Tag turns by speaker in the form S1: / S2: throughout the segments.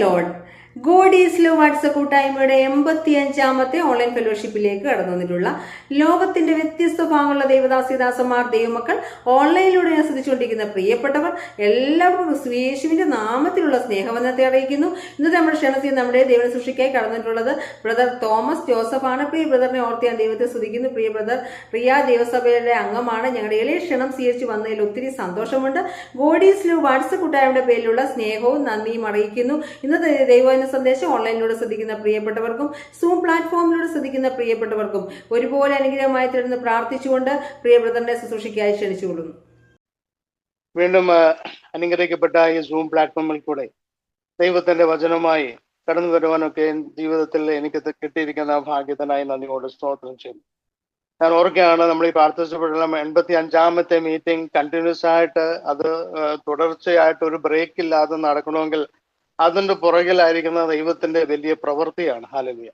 S1: Lord. God is love WhatsApp കൂട്ടായ്മയുടെ 85ാമത്തെ online ഫെലോഷിപ്പിലേക്ക് കടന്നു വന്നിട്ടുള്ള ലോകത്തിന്റെ വ്യത്യസ്ത ഭാഗങ്ങളുള്ള ദൈവദാസിദാസന്മാർ, ദൈവമക്കൾ, ഓൺലൈനിലൂടെ ആസ്വദിച്ചുകൊണ്ടിരിക്കുന്ന പ്രിയപ്പെട്ടവർ എല്ലാവർക്കും യേശുവിന്റെ നാമത്തിലുള്ള സ്നേഹവന്ദനത്തെ അറിയിക്കുന്നു. ഇന്നത്തെ നമ്മുടെ ക്ഷണത്തിൽ നമ്മുടെ ദൈവ സൃഷ്ടിക്കായി കടന്നിട്ടുള്ളത് ബ്രദർ തോമസ് ജോസഫ് ആണ്. പ്രിയ ബ്രദറിനെ ഓർത്ത് ഞാൻ ദൈവത്തെ സ്തുതിക്കുന്നു. പ്രിയ ബ്രദർ പ്രിയ ദേവസഭയുടെ അംഗമാണ്. ഞങ്ങളുടെ എളിയ ക്ഷണം സ്വീകരിച്ച് വന്നതിൽ ഒത്തിരി സന്തോഷമുണ്ട്. ഗോഡ് ഈസ് ലവ് വാട്സപ്പ് കൂട്ടായ്മയുടെ പേരിലുള്ള സ്നേഹവും നന്ദിയും അറിയിക്കുന്നു. ഇന്നത്തെ ദൈവ സന്ദേശം ഓൺലൈനിലൂടെ ശ്രദ്ധിക്കുന്ന പ്രിയപ്പെട്ടവർക്കും സൂം പ്ലാറ്റ്ഫോമിലൂടെ ശ്രദ്ധിക്കുന്ന പ്രിയപ്പെട്ടവർക്കും ഒരുപോലെ അനുഗ്രഹമായി തീർന്ന് പ്രാർത്ഥിച്ചുകൊണ്ട് പ്രിയ ബ്രദറിനെ ശുശ്രൂഷയ്ക്കായി ക്ഷണിച്ചുകൊള്ളുന്നു.
S2: വീണ്ടും അനുഗ്രഹിക്കപ്പെട്ട ഈ സൂം പ്ലാറ്റ്ഫോമിൽ കൂടെ ദൈവത്തിന്റെ വചനമായി കടന്നു വരുവാനൊക്കെ ജീവിതത്തിൽ എനിക്ക് കിട്ടിയിരിക്കുന്ന ഭാഗ്യത്തിനായി നന്ദിയോട് സ്തോത്രം ചെയ്യുന്നു. ഞാൻ ഓർക്കുകയാണ്, നമ്മൾ ഈ പ്രാർത്ഥിച്ചപ്പോഴുള്ള 85ാമത്തെ മീറ്റിംഗ് കണ്ടിന്യൂസ് ആയിട്ട് അത് തുടർച്ചയായിട്ട് ഒരു ബ്രേക്ക് ഇല്ലാതെ നടക്കണമെങ്കിൽ അതിന്റെ പുറകിലായിരിക്കുന്ന ദൈവത്തിന്റെ വലിയ പ്രവൃത്തിയാണ്. ഹല്ലേലൂയ.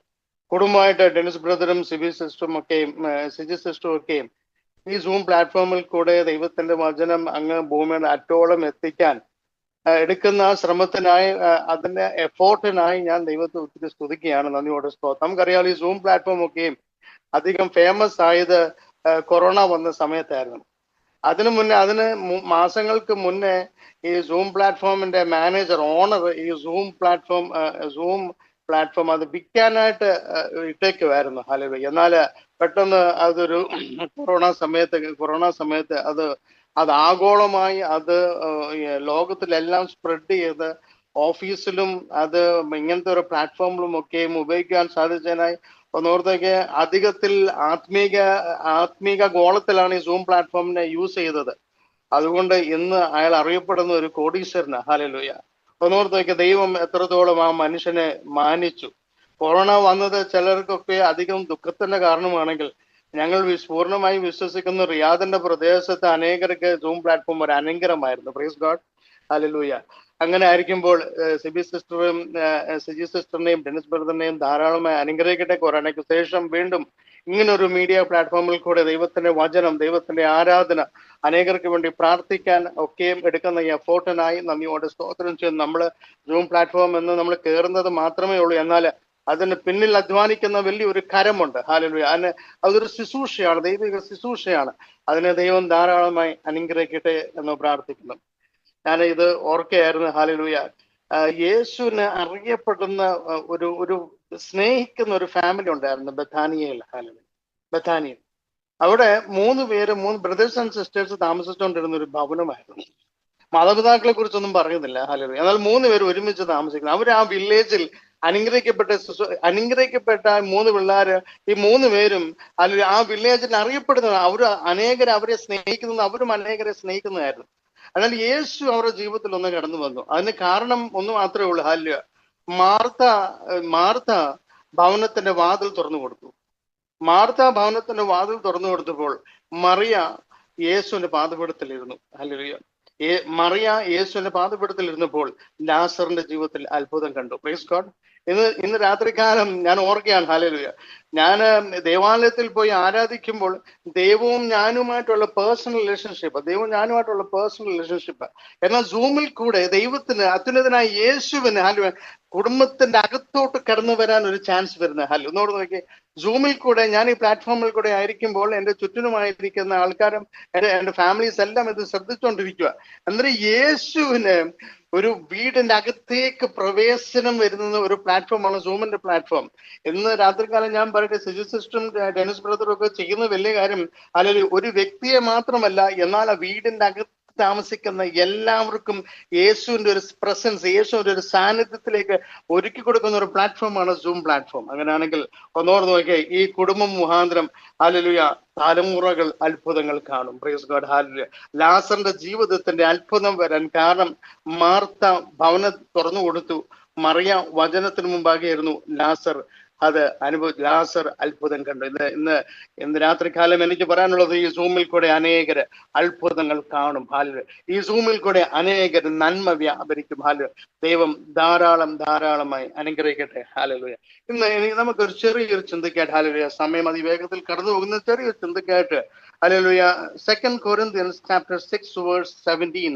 S2: കുടുംബമായിട്ട് ഡെനിസ് ബ്രദറും സിജി സിസ്റ്ററും ഒക്കെയും ഈ സൂം പ്ലാറ്റ്ഫോമിൽ കൂടെ ദൈവത്തിന്റെ വചനം അങ്ങ് ഭൂമിയുടെ അറ്റോളം എത്തിക്കാൻ എടുക്കുന്ന ശ്രമത്തിനായി, അതിന്റെ എഫോർട്ടിനായി ഞാൻ ദൈവത്തെ ഒത്തിരി സ്തുതിക്കുകയാണ്. നന്ദിയോടെ സ്തോത്രം. നമുക്കറിയാം, ഈ സൂം പ്ലാറ്റ്ഫോം ഒക്കെയും അധികം ഫേമസ് ആയത് കൊറോണ വന്ന സമയത്തായിരുന്നു. അതിന് മാസങ്ങൾക്ക് മുന്നേ ഈ സൂം പ്ലാറ്റ്ഫോമിന്റെ മാനേജർ, ഓണർ ഈ സൂം പ്ലാറ്റ്ഫോം അത് വിൽക്കാനായിട്ട് ഇട്ടേക്കുമായിരുന്നു. ഹല്ലേലൂയ. എന്നാൽ പെട്ടെന്ന് അതൊരു കൊറോണ സമയത്ത് അത് ആഗോളമായി അത് ലോകത്തിലെല്ലാം സ്പ്രെഡ് ചെയ്ത് ഓഫീസിലും അത് ഇങ്ങനത്തെ ഒരു പ്ലാറ്റ്ഫോമിലും ഒക്കെയും ഉപയോഗിക്കാൻ സാധിച്ചതിനായി ഒന്നോർത്തേക്ക് അധികത്തിൽ ആത്മീക ഗോളത്തിലാണ് ഈ സൂം പ്ലാറ്റ്ഫോമിനെ യൂസ് ചെയ്തത്. അതുകൊണ്ട് ഇന്ന് അയാൾ അറിയപ്പെടുന്ന ഒരു കോടീശ്വരനാണ്. ഹല്ലേലൂയ. ഒന്നോർത്തേക്ക് ദൈവം എത്രത്തോളം ആ മനുഷ്യനെ മാനിച്ചു. കൊറോണ വന്നത് ചിലർക്കൊക്കെ അധികം ദുഃഖത്തിന്റെ കാരണമാണെങ്കിൽ, ഞങ്ങൾ പൂർണ്ണമായും വിശ്വസിക്കുന്ന റിയാദിന്റെ പ്രദേശത്ത് അനേകർക്ക് സൂം പ്ലാറ്റ്ഫോം ഒരു അനുഗ്രഹമായിരുന്നു. Praise God. ഹല്ലേലൂയ. അങ്ങനെ ആയിരിക്കുമ്പോൾ സിജി സിസ്റ്ററിനെയും ഡെനിസ് ബ്രദറിനെയും ധാരാളമായി അനുഗ്രഹിക്കട്ടെ. കൊറോണയ്ക്ക് ശേഷം വീണ്ടും ഇങ്ങനൊരു മീഡിയ പ്ലാറ്റ്ഫോമിൽ കൂടെ ദൈവത്തിന്റെ വചനം, ദൈവത്തിന്റെ ആരാധന, അനേകർക്ക് വേണ്ടി പ്രാർത്ഥിക്കാൻ ഒക്കെയും എടുക്കുന്ന ഈ എഫോർട്ടിനായി നന്ദിയോടെ സ്തോത്രം ചെയ്യുന്നു. നമ്മൾ സൂം പ്ലാറ്റ്ഫോം എന്ന് നമ്മൾ കയറുന്നത് മാത്രമേ ഉള്ളൂ, എന്നാൽ അതിന് പിന്നിൽ അധ്വാനിക്കുന്ന വലിയൊരു കരമുണ്ട്. ഹല്ലേലൂയ. അതൊരു ശുശ്രൂഷയാണ്, ദൈവിക ശുശ്രൂഷയാണ്. അതിനെ ദൈവം ധാരാളമായി അനുഗ്രഹിക്കട്ടെ എന്ന് പ്രാർത്ഥിക്കുന്നു. ഞാൻ ഇത് ഓർക്കുകയായിരുന്നു. ഹല്ലേലൂയ. യേശുവിന് അറിയപ്പെടുന്ന ഒരു സ്നേഹിക്കുന്ന ഒരു ഫാമിലി ഉണ്ടായിരുന്നു ബഥാനിയയിൽ. ബഥാനിയയിൽ അവിടെ 3 ബ്രദേഴ്സ് ആൻഡ് സിസ്റ്റേഴ്സ് താമസിച്ചുകൊണ്ടിരുന്ന ഒരു ഭവനമായിരുന്നു. മാതാപിതാക്കളെ കുറിച്ചൊന്നും പറയുന്നില്ല. ഹല്ലേലൂയ. എന്നാൽ 3 പേര് ഒരുമിച്ച് താമസിക്കുന്നു. അവർ ആ വില്ലേജിൽ അനുഗ്രഹിക്കപ്പെട്ട 3 പിള്ളേര്, ഈ 3 പേരും അല്ലെങ്കിൽ ആ വില്ലേജിൽ അറിയപ്പെടുന്നത്, അവരെ സ്നേഹിക്കുന്നത്, അവരും അനേകരെ സ്നേഹിക്കുന്നതായിരുന്നു. എന്നാൽ യേശു അവരുടെ ജീവിതത്തിൽ ഒന്ന് കടന്നു വന്നു. അതിന് കാരണം ഒന്ന് മാത്രമേ ഉള്ളൂ. ഹല്ലേലൂയ. മാർത്ത ഭവനത്തിന്റെ വാതിൽ തുറന്നു കൊടുത്തു. കൊടുത്തപ്പോൾ മറിയ യേശുവിന്റെ പാദപീഠത്തിലിരുന്നു. ഹല്ലേലൂയ. മറിയ യേശുവിന്റെ പാദപീഠത്തിലിരുന്നപ്പോൾ ലാസറിന്റെ ജീവിതത്തിൽ അത്ഭുതം കണ്ടു. Praise God. ഇന്ന് രാത്രികാലം ഞാൻ ഓർക്കുകയാണ്. ഹല്ലേലൂയ. ഞാൻ ദേവാലയത്തിൽ പോയി ആരാധിക്കുമ്പോൾ ദൈവവും ഞാനുമായിട്ടുള്ള പേഴ്സണൽ റിലേഷൻഷിപ്പ്, എന്നാൽ സൂമിൽ കൂടെ ദൈവത്തിന്, അത്യുന്നതനായ യേശുവിന് കുടുംബത്തിന്റെ അകത്തോട്ട് കടന്നു വരാൻ ഒരു ചാൻസ് വരുന്നത്. ഒന്നോട് നോക്കി, സൂമിൽ കൂടെ ഞാൻ ഈ പ്ലാറ്റ്ഫോമിൽ കൂടെ ആയിരിക്കുമ്പോൾ എൻ്റെ ചുറ്റിനുമായിരിക്കുന്ന ആൾക്കാരും എൻ്റെ ഫാമിലീസ് എല്ലാം ഇത് ശ്രദ്ധിച്ചുകൊണ്ടിരിക്കുക. അന്നേരം യേശുവിന് ഒരു വീടിന്റെ അകത്തേക്ക് പ്രവേശനം വരുന്ന ഒരു പ്ലാറ്റ്ഫോമാണ് സൂമിന്റെ പ്ലാറ്റ്ഫോം. ഇന്ന് രാത്രികാലം ഞാൻ പറയട്ടെ, സിജി സിസ്റ്ററും ഡെനിസ് ബ്രദറും ഒക്കെ ചെയ്യുന്ന വലിയ കാര്യം, അല്ലെങ്കിൽ ഒരു വ്യക്തിയെ മാത്രമല്ല, എന്നാൽ ആ വീടിന്റെ അകത്ത് താമസിക്കുന്ന എല്ലാവർക്കും യേശുവിന്റെ ഒരു പ്രസൻസ്, യേശുവിന്റെ ഒരു സാന്നിധ്യത്തിലേക്ക് ഒരുക്കി കൊടുക്കുന്ന ഒരു പ്ലാറ്റ്ഫോമാണ് സൂം പ്ലാറ്റ്ഫോം. അങ്ങനെയാണെങ്കിൽ ഒന്നോട് നോക്കിയേ, ഈ കുടുംബം മുഖാന്തരം ഹല്ലേലൂയ തലമുറകൾ അത്ഭുതങ്ങൾ കാണും. Praise God. ഹല്ലേലൂയ. ലാസറിന്റെ ജീവിതത്തിന്റെ അത്ഭുതം വരാൻ കാരണം മാർത്ത ഭവനം തുറന്നു കൊടുത്തു, മറിയ വചനത്തിന് മുമ്പാകെയായിരുന്നു. ലാസർ അത്ഭുതം കണ്ടു. ഇന്ന് രാത്രികാലം എനിക്ക് പറയാനുള്ളത്, ഈ സൂമിൽ കൂടെ അനേകര് അത്ഭുതങ്ങൾ കാണും. ഈ സൂമിൽ കൂടെ അനേകര് നന്മ വ്യാപരിക്കും. ദൈവം ധാരാളമായി അനുഗ്രഹിക്കട്ടെ. ഹല്ലേലൂയ. ഇന്ന് നമുക്കൊരു ചെറിയൊരു ചിന്തക്കായിട്ട്, ഹല്ലേലൂയ, സമയം അതിവേഗത്തിൽ കടന്നു പോകുന്ന ചെറിയൊരു ചിന്തക്കായിട്ട്, hallelujah, 2 Corinthians chapter 6 verse 17.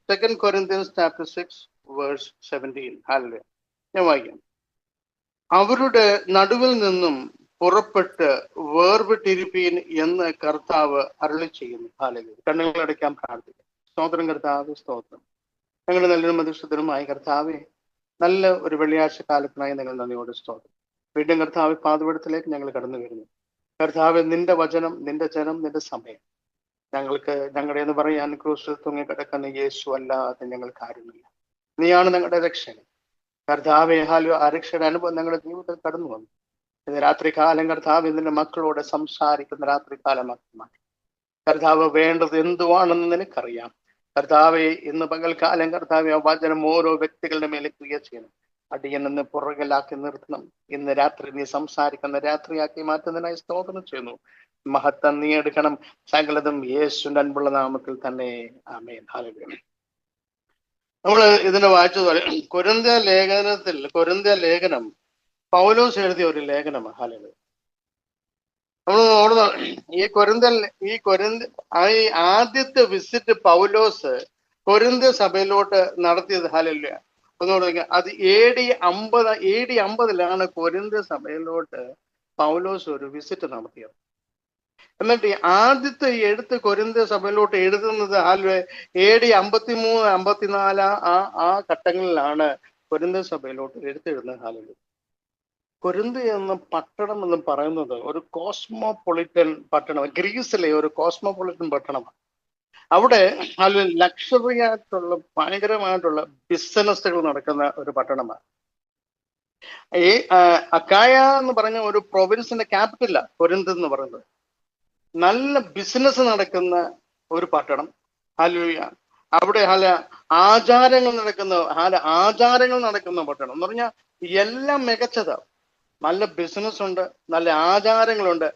S2: 2 Corinthians chapter 6 verse 17. Hallelujah. ഞാൻ വായിക്കാം. അവരുടെ നടുവിൽ നിന്നും പുറപ്പെട്ട് വേർപെട്ടിരിപ്പീൻ എന്ന് കർത്താവ് അരുളി ചെയ്യുന്നു. ഹല്ലേലൂയ. കണ്ണുകളടയ്ക്കാൻ പ്രാർത്ഥിക്കാം. സ്തോത്രം കർത്താവ്, സ്തോത്രം. ഞങ്ങളുടെ നല്ലൊരു മധുരമായ കർത്താവെ, നല്ല ഒരു വെള്ളിയാഴ്ച കാലത്തിനായി ഞങ്ങൾ നന്ദിയോട് സ്തോത്രം. വീണ്ടും കർത്താവ് പാതപീഠത്തിലേക്ക് ഞങ്ങൾ കടന്നു വരുന്നു. കർത്താവ്, നിന്റെ വചനം, നിന്റെ ജനം, നിന്റെ സമയം ഞങ്ങൾക്ക് ഞങ്ങളുടെ എന്ന് പറയാൻ ക്രൂശിൽ തൂങ്ങിക്കിടക്കുന്ന യേശു അല്ലാതെ ഞങ്ങൾക്ക് ആരുമില്ല. നീയാണ് ഞങ്ങളുടെ രക്ഷകൻ. കർത്താവെ, ആ രക്ഷയുടെ അനുഭവം ഞങ്ങളുടെ ജീവിതത്തിൽ കടന്നു വന്നു. ഇന്ന് രാത്രികാലം കർത്താവ് ഇതിന്റെ മക്കളോട് സംസാരിക്കുന്ന രാത്രികാലമാക്കി മാറ്റി. കർത്താവ്, വേണ്ടത് എന്തുവാണെന്ന് നിനക്കറിയാം. കർത്താവെ, ഇന്ന് പകൽക്കാലം കർത്താവെ ആ വചനം ഓരോ വ്യക്തികളുടെ മേലെ ക്രിയ ചെയ്യണം. അടിയനെന്ന് പുറകിലാക്കി നിർത്തണം. ഇന്ന് രാത്രി നീ സംസാരിക്കുന്ന രാത്രിയാക്കി മാറ്റുന്നതിനായി സ്തോത്രം ചെയ്യുന്നു. മഹത്വം നീ എടുക്കണം. സകലതും യേശുവിന്റെ അൻപുള്ള നാമത്തിൽ തന്നെ. ആമേൻ. ഹല്ലേലൂയ. നമ്മള് ഇതിനെ വായിച്ചതുപോലെ കൊരിന്ത്യ ലേഖനം പൗലോസ് എഴുതിയ ഒരു ലേഖനമാണ്. ഹല്ലേലൂയ. നമ്മൾ ഓടുന്ന ഈ ആദ്യത്തെ വിസിറ്റ് പൗലോസ് കൊരിന്ത്യ സഭയിലോട്ട് നടത്തിയത്. ഹല്ലേലൂയ. ഒന്നുകൂടെ, അത് AD 50 കൊരിന്ത്യ സഭയിലോട്ട് പൗലോസ് ഒരു വിസിറ്റ് നടത്തിയത്. എന്നിട്ട് ആദ്യത്തെ എഴുത്ത് കൊരിന്ത്യ സഭയിലോട്ട് എഴുതുന്നത് ഹല്ലേലൂയ AD 53, 54 ആ ഘട്ടങ്ങളിലാണ് കൊരിന്ത്യ സഭയിലോട്ട് എഴുത്തെഴുതുന്നത്. ഹല്ലേലൂയ. കൊരിന്ത്യ എന്ന പട്ടണം എന്ന് പറയുന്നത് ഒരു കോസ്മോപൊളിറ്റൻ പട്ടണം, ഗ്രീസിലെ ഒരു കോസ്മോപൊളിറ്റൻ പട്ടണമാണ്. അവിടെ ലക്ഷറി ആയിട്ടുള്ള ഭയങ്കരമായിട്ടുള്ള ബിസിനസ്സുകൾ നടക്കുന്ന ഒരു പട്ടണമാണ്. ഈ അക്കായ എന്ന് പറഞ്ഞ ഒരു പ്രൊവിൻസിന്റെ ക്യാപിറ്റലാണ് കൊരിന്ത് എന്ന് പറയുന്നത്. നല്ല ബിസിനസ് നടക്കുന്ന ഒരു പട്ടണം. ഹല്ലേലൂയ. അവിടെ ആചാരങ്ങൾ നടക്കുന്ന പട്ടണം എന്ന് പറഞ്ഞാൽ എല്ലാം മികച്ചതാണ്. നല്ല ബിസിനസ് ഉണ്ട്, നല്ല ആചാരങ്ങളുണ്ട്.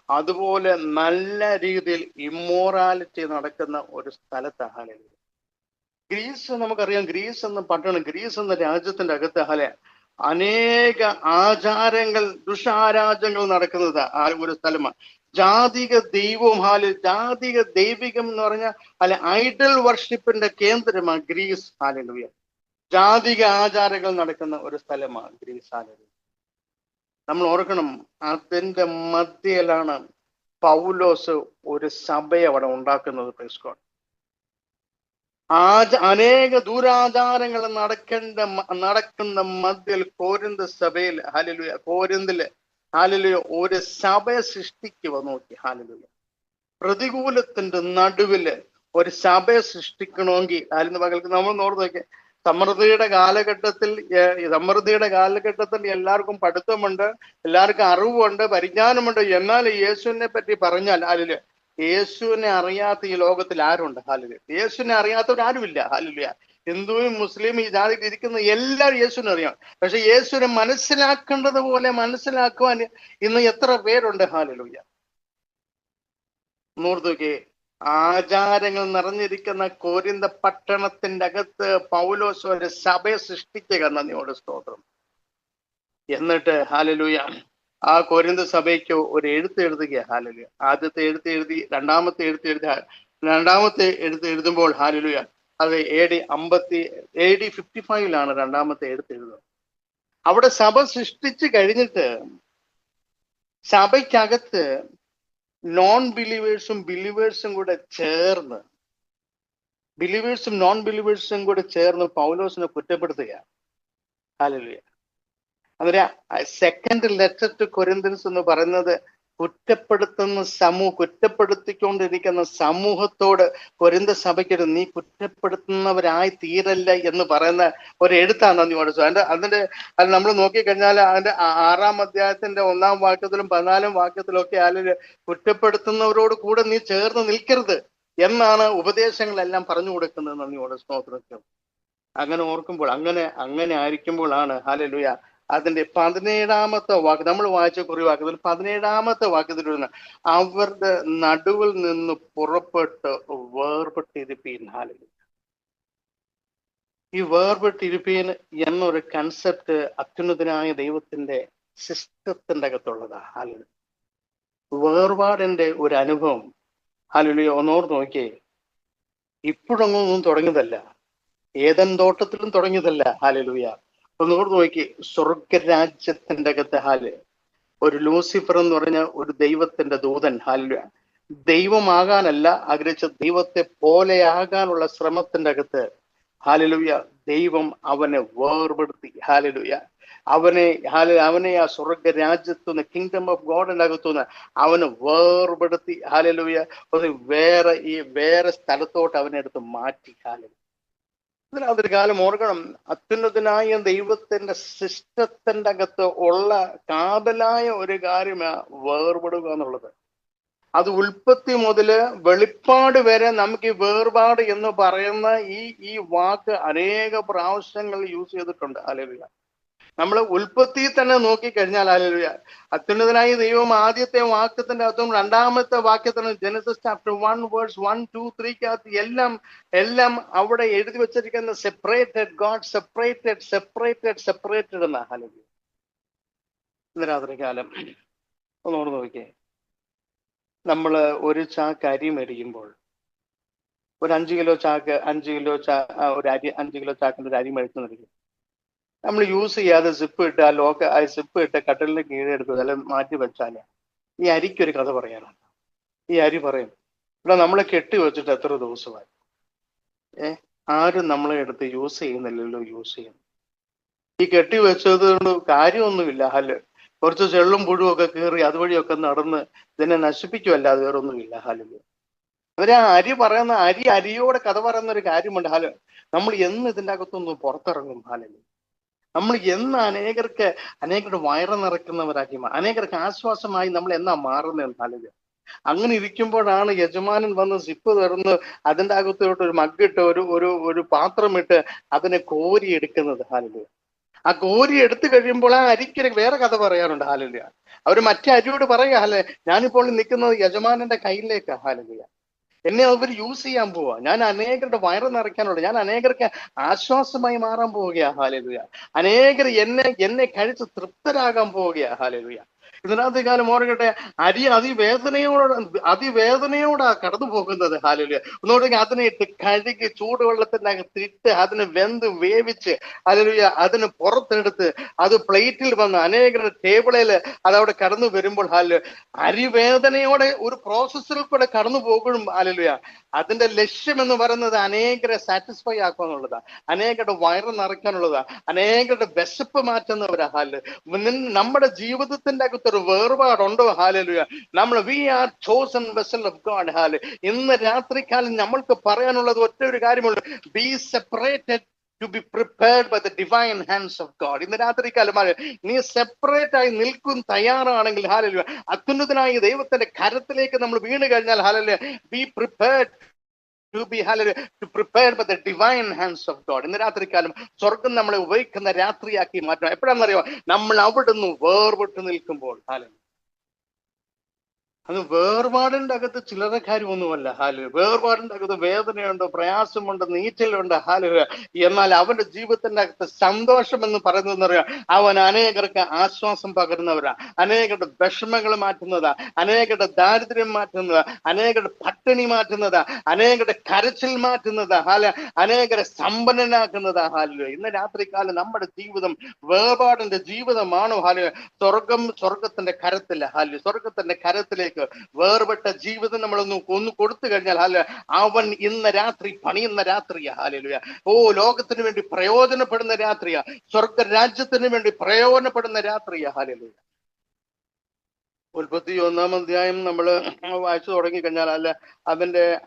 S2: അതുപോലെ നല്ല രീതിയിൽ ഇമ്മോറാലിറ്റി നടക്കുന്ന ഒരു സ്ഥലത്താണ്. ഹല്ലേലൂയ. ഗ്രീസ് നമുക്കറിയാം. ഗ്രീസ് എന്ന രാജ്യത്തിന്റെ അകത്ത് അനേക ആചാരങ്ങൾ, ദുഷാരാജ്യങ്ങൾ നടക്കുന്നത് ഒരു സ്ഥലമാണ്. ജാതിക ദൈവവും ജാതിക ദൈവികം എന്ന് പറഞ്ഞാൽ ഐഡൽ വർഷിപ്പിന്റെ കേന്ദ്രമാണ് ഗ്രീസ്. ഹല്ലേലൂയ. ജാതിക ആചാരങ്ങൾ നടക്കുന്ന ഒരു സ്ഥലമാണ് ഗ്രീസ്. ഹല്ലേലൂയ. നമ്മൾ ഓർക്കണം, അതിന്റെ മധ്യയിലാണ് പൗലോസ് ഒരു സഭയെ അവിടെ ഉണ്ടാക്കുന്നത്. Praise God. അനേക ദുരാചാരങ്ങൾ നടക്കുന്ന മധ്യയിൽ കോരിന്ത് സഭയിൽ കോരിന്തില് ഒരു സഭയെ സൃഷ്ടിക്കുക നോക്കി. ഹല്ലേലൂയ. പ്രതികൂലത്തിന്റെ നടുവില് ഒരു സഭയെ സൃഷ്ടിക്കണമെങ്കിൽ പകൽക്ക് നമ്മൾ നോക്കി, സമൃദ്ധിയുടെ കാലഘട്ടത്തിൽ എല്ലാവർക്കും പഠിത്തമുണ്ട്, എല്ലാവർക്കും അറിവുണ്ട്, പരിജ്ഞാനമുണ്ട്. എന്നാൽ യേശുവിനെ പറ്റി പറഞ്ഞാൽ യേശുവിനെ അറിയാത്ത ഈ ലോകത്തിൽ ആരുണ്ട്? ഹല്ലേലൂയ. യേശുവിനെ അറിയാത്തവരാരുമില്ല. ഹല്ലേലൂയ. ഹിന്ദുവും മുസ്ലിം ഈ ജാതിയിൽ ഇരിക്കുന്ന എല്ലാവരും യേശുവിനെ അറിയാം. പക്ഷെ യേശുവിനെ മനസ്സിലാക്കേണ്ടത് പോലെ മനസ്സിലാക്കുവാൻ ഇന്ന് എത്ര പേരുണ്ട്? ഹല്ലേലൂയ. നോർത്തുകെ ആചാരങ്ങൾ നിറഞ്ഞിരിക്കുന്ന കോരിന്ത പട്ടണത്തിന്റെ അകത്ത് പൗലോസ് ഒരു സഭയെ സൃഷ്ടിക്കുക. നന്ദിയോട് സ്തോത്രം. എന്നിട്ട് ഹല്ലേലൂയ ആ കോരിന്ത സഭയ്ക്ക് ഒരു എഴുത്ത് എഴുതുക. ഹല്ലേലൂയ. ആദ്യത്തെ എഴുത്ത് എഴുതി, രണ്ടാമത്തെ എഴുത്ത് എഴുതുമ്പോൾ ഹല്ലേലൂയ അത് AD 55 രണ്ടാമത്തെ എഴുത്ത് എഴുതുന്നത്. അവിടെ സഭ സൃഷ്ടിച്ചു കഴിഞ്ഞിട്ട് സഭയ്ക്കകത്ത് നോൺ ബിലീവേഴ്സും ബിലീവേഴ്സും കൂടെ ചേർന്ന് പൗലോസിനെ കുറ്റപ്പെടുത്തുകയാണ്. ഹല്ലേലൂയ. അന്നേരം സെക്കൻഡ് ലെറ്റർ ടു കൊരിന്ത്യൻസ് എന്ന് പറയുന്നത് കുറ്റപ്പെടുത്തിക്കൊണ്ടിരിക്കുന്ന സമൂഹത്തോട് കൊരിന്ത സഭയ്ക്കൊരു നീ കുറ്റപ്പെടുത്തുന്നവരായി തീരല്ല എന്ന് പറയുന്ന ഒരു എഴുത്താണ്. അതിന്റെ നമ്മൾ നോക്കിക്കഴിഞ്ഞാൽ അതിന്റെ 6-ാം അധ്യായത്തിന്റെ 1-ാം വാക്യത്തിലും 14-ാം വാക്യത്തിലും ഒക്കെ കുറ്റപ്പെടുത്തുന്നവരോട് കൂടെ നീ ചേർന്ന് നിൽക്കരുത് എന്നാണ് ഉപദേശങ്ങളെല്ലാം പറഞ്ഞു കൊടുക്കുന്നത്. നന്ദിയോടെ സ്തോത്രത്തിൽ. അങ്ങനെ ഓർക്കുമ്പോൾ അങ്ങനെ ആയിരിക്കുമ്പോഴാണ് ഹല്ലേലൂയ അതിന്റെ 17-ാമത്തെ വാക്യം നമ്മൾ വായിച്ച കുറിവാക്യത്തിൽ 17-ാമത്തെ വാക്യത്തിൽ വരുന്ന അവരുടെ നടുവിൽ നിന്ന് പുറപ്പെട്ട് വേർപെട്ടിരിപ്പീൻ. ഹല്ലേലൂയ. ഈ വേർപെട്ടിരിപ്പീൻ എന്നൊരു കൺസെപ്റ്റ് അത്യുന്നതനായ ദൈവത്തിന്റെ സിസ്റ്റത്തിന്റെ അകത്തുള്ളതാ. ഹല്ലേലൂയ. വേർപാടിന്റെ ഒരു അനുഭവം ഹല്ലേലൂയ ഒന്നോർത്ത് നോക്കിയേ. ഇപ്പോഴൊന്നും തുടങ്ങിയതല്ല. ഏതൻ തോട്ടത്തിലും തുടങ്ങിയതല്ല. ഹാലലൂയ. ഒന്നുകൂടെ നോക്കി, സ്വർഗരാജ്യത്തിന്റെ അകത്ത് ഒരു ലൂസിഫർ എന്ന് പറഞ്ഞ ഒരു ദൈവത്തിന്റെ ദൂതൻ ദൈവമാകാനല്ല ആഗ്രഹിച്ച, ദൈവത്തെ പോലെയാകാനുള്ള ശ്രമത്തിന്റെ അകത്ത് ദൈവം അവനെ വേർപെടുത്തി. അവനെ ആ സ്വർഗ രാജ്യത്തുനിന്ന്, കിങ്ഡം ഓഫ് ഗോഡിന്റെ അകത്തുനിന്ന് അവന് വേർപെടുത്തി. ഒന്ന് വേറെ സ്ഥലത്തോട്ട് അവനെ എടുത്ത് മാറ്റി. അതൊരു കാലം ഓർക്കണം, അത്യുന്നതനായ ദൈവത്തിന്റെ സിസ്റ്റത്തിന്റെ അകത്ത് ഉള്ള കാതലായ ഒരു കാര്യമാണ് വേർപെടുക എന്നുള്ളത്. അത് ഉൽപ്പത്തി മുതല് വെളിപ്പാട് വരെ നമുക്ക് ഈ വേർപാട് എന്ന് പറയുന്ന ഈ വാക്ക് അനേക പ്രാവശ്യങ്ങൾ യൂസ് ചെയ്തിട്ടുണ്ട്. ഹല്ലേലൂയ. നമ്മൾ ഉൽപ്പത്തി തന്നെ നോക്കിക്കഴിഞ്ഞാൽ ഹല്ലേലൂയ, അത്യുന്നതനായ ദൈവം ആദ്യത്തെ വാക്യത്തിന്റെ അകത്തും രണ്ടാമത്തെ വാക്യത്തിന് ജെനസിസ് ചാപ്റ്റർ 1 വേഴ്സ് 1, 2, 3 എല്ലാം അവിടെ എഴുതി വെച്ചിരിക്കുന്ന സെപ്പറേറ്റഡ് ഗോഡ്, സെപ്പറേറ്റഡ് എന്ന. ഹല്ലേലൂയ. ഇന്ന് രാത്രി കാലം ഒന്നോട് നോക്കിയേ, നമ്മൾ ഒരു ചാക്ക് അരി മേടിക്കുമ്പോൾ, ഒരു 5 കിലോ ചാക്ക്, 5 കിലോ ചാക്കിന്റെ ഒരു അരി മേടിച്ചു, നമ്മൾ യൂസ് ചെയ്യാതെ സിപ്പ് ഇട്ട് ആ സിപ്പ് ഇട്ട് കട്ടലിന് കീഴെ എടുക്കുക, അല്ലെങ്കിൽ മാറ്റി വെച്ചാൽ ഈ അരിക്കൊരു കഥ പറയാനാണ്. ഈ അരി പറയും, ഇവിടെ നമ്മളെ കെട്ടി വെച്ചിട്ട് എത്ര ദിവസമായി, ആരും നമ്മളെ എടുത്ത് യൂസ് ചെയ്യുന്നില്ലല്ലോ. ഈ കെട്ടി വെച്ചത് കൊണ്ട് കാര്യമൊന്നുമില്ല. കുറച്ച് ചെള്ളും പുഴുവൊക്കെ കീറി അതുവഴിയൊക്കെ നടന്ന് ഇതിനെ നശിപ്പിക്കുമല്ലാതെ വേറൊന്നുമില്ല. അവര് ആ അരിയോടെ കഥ പറയുന്ന ഒരു കാര്യമുണ്ട്. നമ്മൾ എന്ന് ഇതിൻ്റെ അകത്തൊന്ന് പുറത്തിറങ്ങും. നമ്മൾ എന്ന് അനേകരുടെ വയറ് നിറയ്ക്കുന്നവരാക്കി, അനേകർക്ക് ആശ്വാസമായി നമ്മൾ എന്നാ മാറുന്നത്. അങ്ങനെ ഇരിക്കുമ്പോഴാണ് യജമാനൻ വന്ന് സിപ്പ് തുറന്ന് അതിൻ്റെ അകത്തോട്ട് ഒരു മഗ്ഗിട്ട് ഒരു പാത്രമിട്ട് അതിനെ കോരി എടുക്കുന്നത്. ആ കോരി എടുത്തു കഴിയുമ്പോൾ ആ അരിക്ക് വേറെ കഥ പറയാറുണ്ട്. ഹല്ലേലൂയ. അവർ മറ്റേ അരിയോട് പറയുക, ഞാനിപ്പോൾ നിൽക്കുന്നത് യജമാനന്റെ കയ്യിലേക്ക്. ഹല്ലേലൂയ. എന്നെ അവർ യൂസ് ചെയ്യാൻ പോവാ, ഞാൻ അനേകരുടെ വയറ് നിറയ്ക്കാനുണ്ട്, ഞാൻ അനേകർക്ക് ആശ്വാസമായി മാറാൻ പോവുകയാ. ഹല്ലേലൂയ. അനേകർ എന്നെ കഴിച്ച് തൃപ്തരാകാൻ പോവുകയാ. ഹല്ലേലൂയ. ഇതിനകത്ത് കാലം ഓർക്കട്ടെ, അരി അതിവേദനയോടാ കടന്നു പോകുന്നത്. ഹല്ലേലൂയ. ഒന്നുകൂടെ അതിനെ ഇട്ട് കഴുകി ചൂടുവെള്ളത്തിനകത്തിട്ട് അതിന് വെന്ത് വേവിച്ച് ഹല്ലേലൂയ അതിന് പുറത്തെടുത്ത് അത് പ്ലേറ്റിൽ വന്ന് അനേകരുടെ ടേബിളിൽ അതവിടെ കടന്നു വരുമ്പോൾ അരിവേദനയോടെ ഒരു പ്രോസസ്സിൽ കൂടെ കടന്നു പോകും. ഹല്ലേലൂയ. അതിന്റെ ലക്ഷ്യം എന്ന് പറയുന്നത് അനേകരെ സാറ്റിസ്ഫൈ ആക്കുക എന്നുള്ളതാ, അനേകരുടെ വയറ് നിറയ്ക്കാനുള്ളതാ, അനേകരുടെ വിശപ്പ് മാറ്റുന്നവരാ. നമ്മുടെ ജീവിതത്തിന്റെ അകത്തൊരു വേർപാടുണ്ടോ? Hallelujah. We are chosen vessel of God. ഇന്ന് രാത്രികാലം നമ്മൾക്ക് പറയാനുള്ളത് ഒറ്റ ഒരു കാര്യമുള്ളൂ, be separated to be prepared by the divine hands of God. ഇന്ന് രാത്രികാലം നീ സെപ്പറേറ്റ് ആയി നിൽക്കും തയ്യാറാണെങ്കിൽ ഹല്ലേലൂയ, അത്യുന്നതനായ ദൈവത്തിന്റെ കരത്തിലേക്ക് നമ്മൾ വീണ് കഴിഞ്ഞാൽ hallelujah, be prepared to be hallelujah to prepared by the divine hands of God. ഇന്ന് രാത്രികാലം സ്വർഗം നമ്മളെ ഉപയോഗിക്കുന്ന രാത്രിയാക്കി മാറ്റണം. എപ്പോഴാണെന്നറിയോ? നമ്മൾ അവിടുന്ന് വേർപെട്ട് നിൽക്കുമ്പോൾ. ഹല്ലേലൂയ. അത് വേർപാടിന്റെ അകത്ത് ചില്ലറ കാര്യമൊന്നുമല്ല. വേർപാടിന്റെ അകത്ത് വേദനയുണ്ട്, പ്രയാസമുണ്ട്, നീറ്റലുണ്ട്. എന്നാൽ അവന്റെ ജീവിതത്തിന്റെ അകത്ത് സന്തോഷം എന്ന് പറയുന്നത് അറിയാം, അവൻ അനേകർക്ക് ആശ്വാസം പകരുന്നവരാ, അനേകരുടെ വിഷമങ്ങൾ മാറ്റുന്നതാ, അനേകരുടെ ദാരിദ്ര്യം മാറ്റുന്നതാ, അനേകരുടെ പട്ടിണി മാറ്റുന്നതാ, അനേകരുടെ കരച്ചിൽ മാറ്റുന്നതാ, അനേകരെ സമ്പന്നനാക്കുന്നതാ. ഇന്ന് രാത്രികാലം നമ്മുടെ ജീവിതം വേർപാടിന്റെ ജീവിതമാണോ? സ്വർഗത്തിന്റെ കരത്തില്ല. സ്വർഗത്തിന്റെ കരത്തിലേക്ക് വേർപെട്ട ജീവിതം നമ്മളൊന്ന് കൊടുത്തു കഴിഞ്ഞാൽ അവൻ ഇന്ന് രാത്രി പണിയുന്ന രാത്രിയാ. ഹല്ലേലൂയ. ലോകത്തിന് വേണ്ടി പ്രയോജനപ്പെടുന്ന രാത്രിയാ, സ്വർഗ രാജ്യത്തിന് വേണ്ടി പ്രയോജനപ്പെടുന്ന രാത്രിയാ. ഹല്ലേലൂയ. ഉൽപ്പത്തി 1-ാം അധ്യായം നമ്മൾ വായിച്ചു തുടങ്ങിക്കഴിഞ്ഞാൽ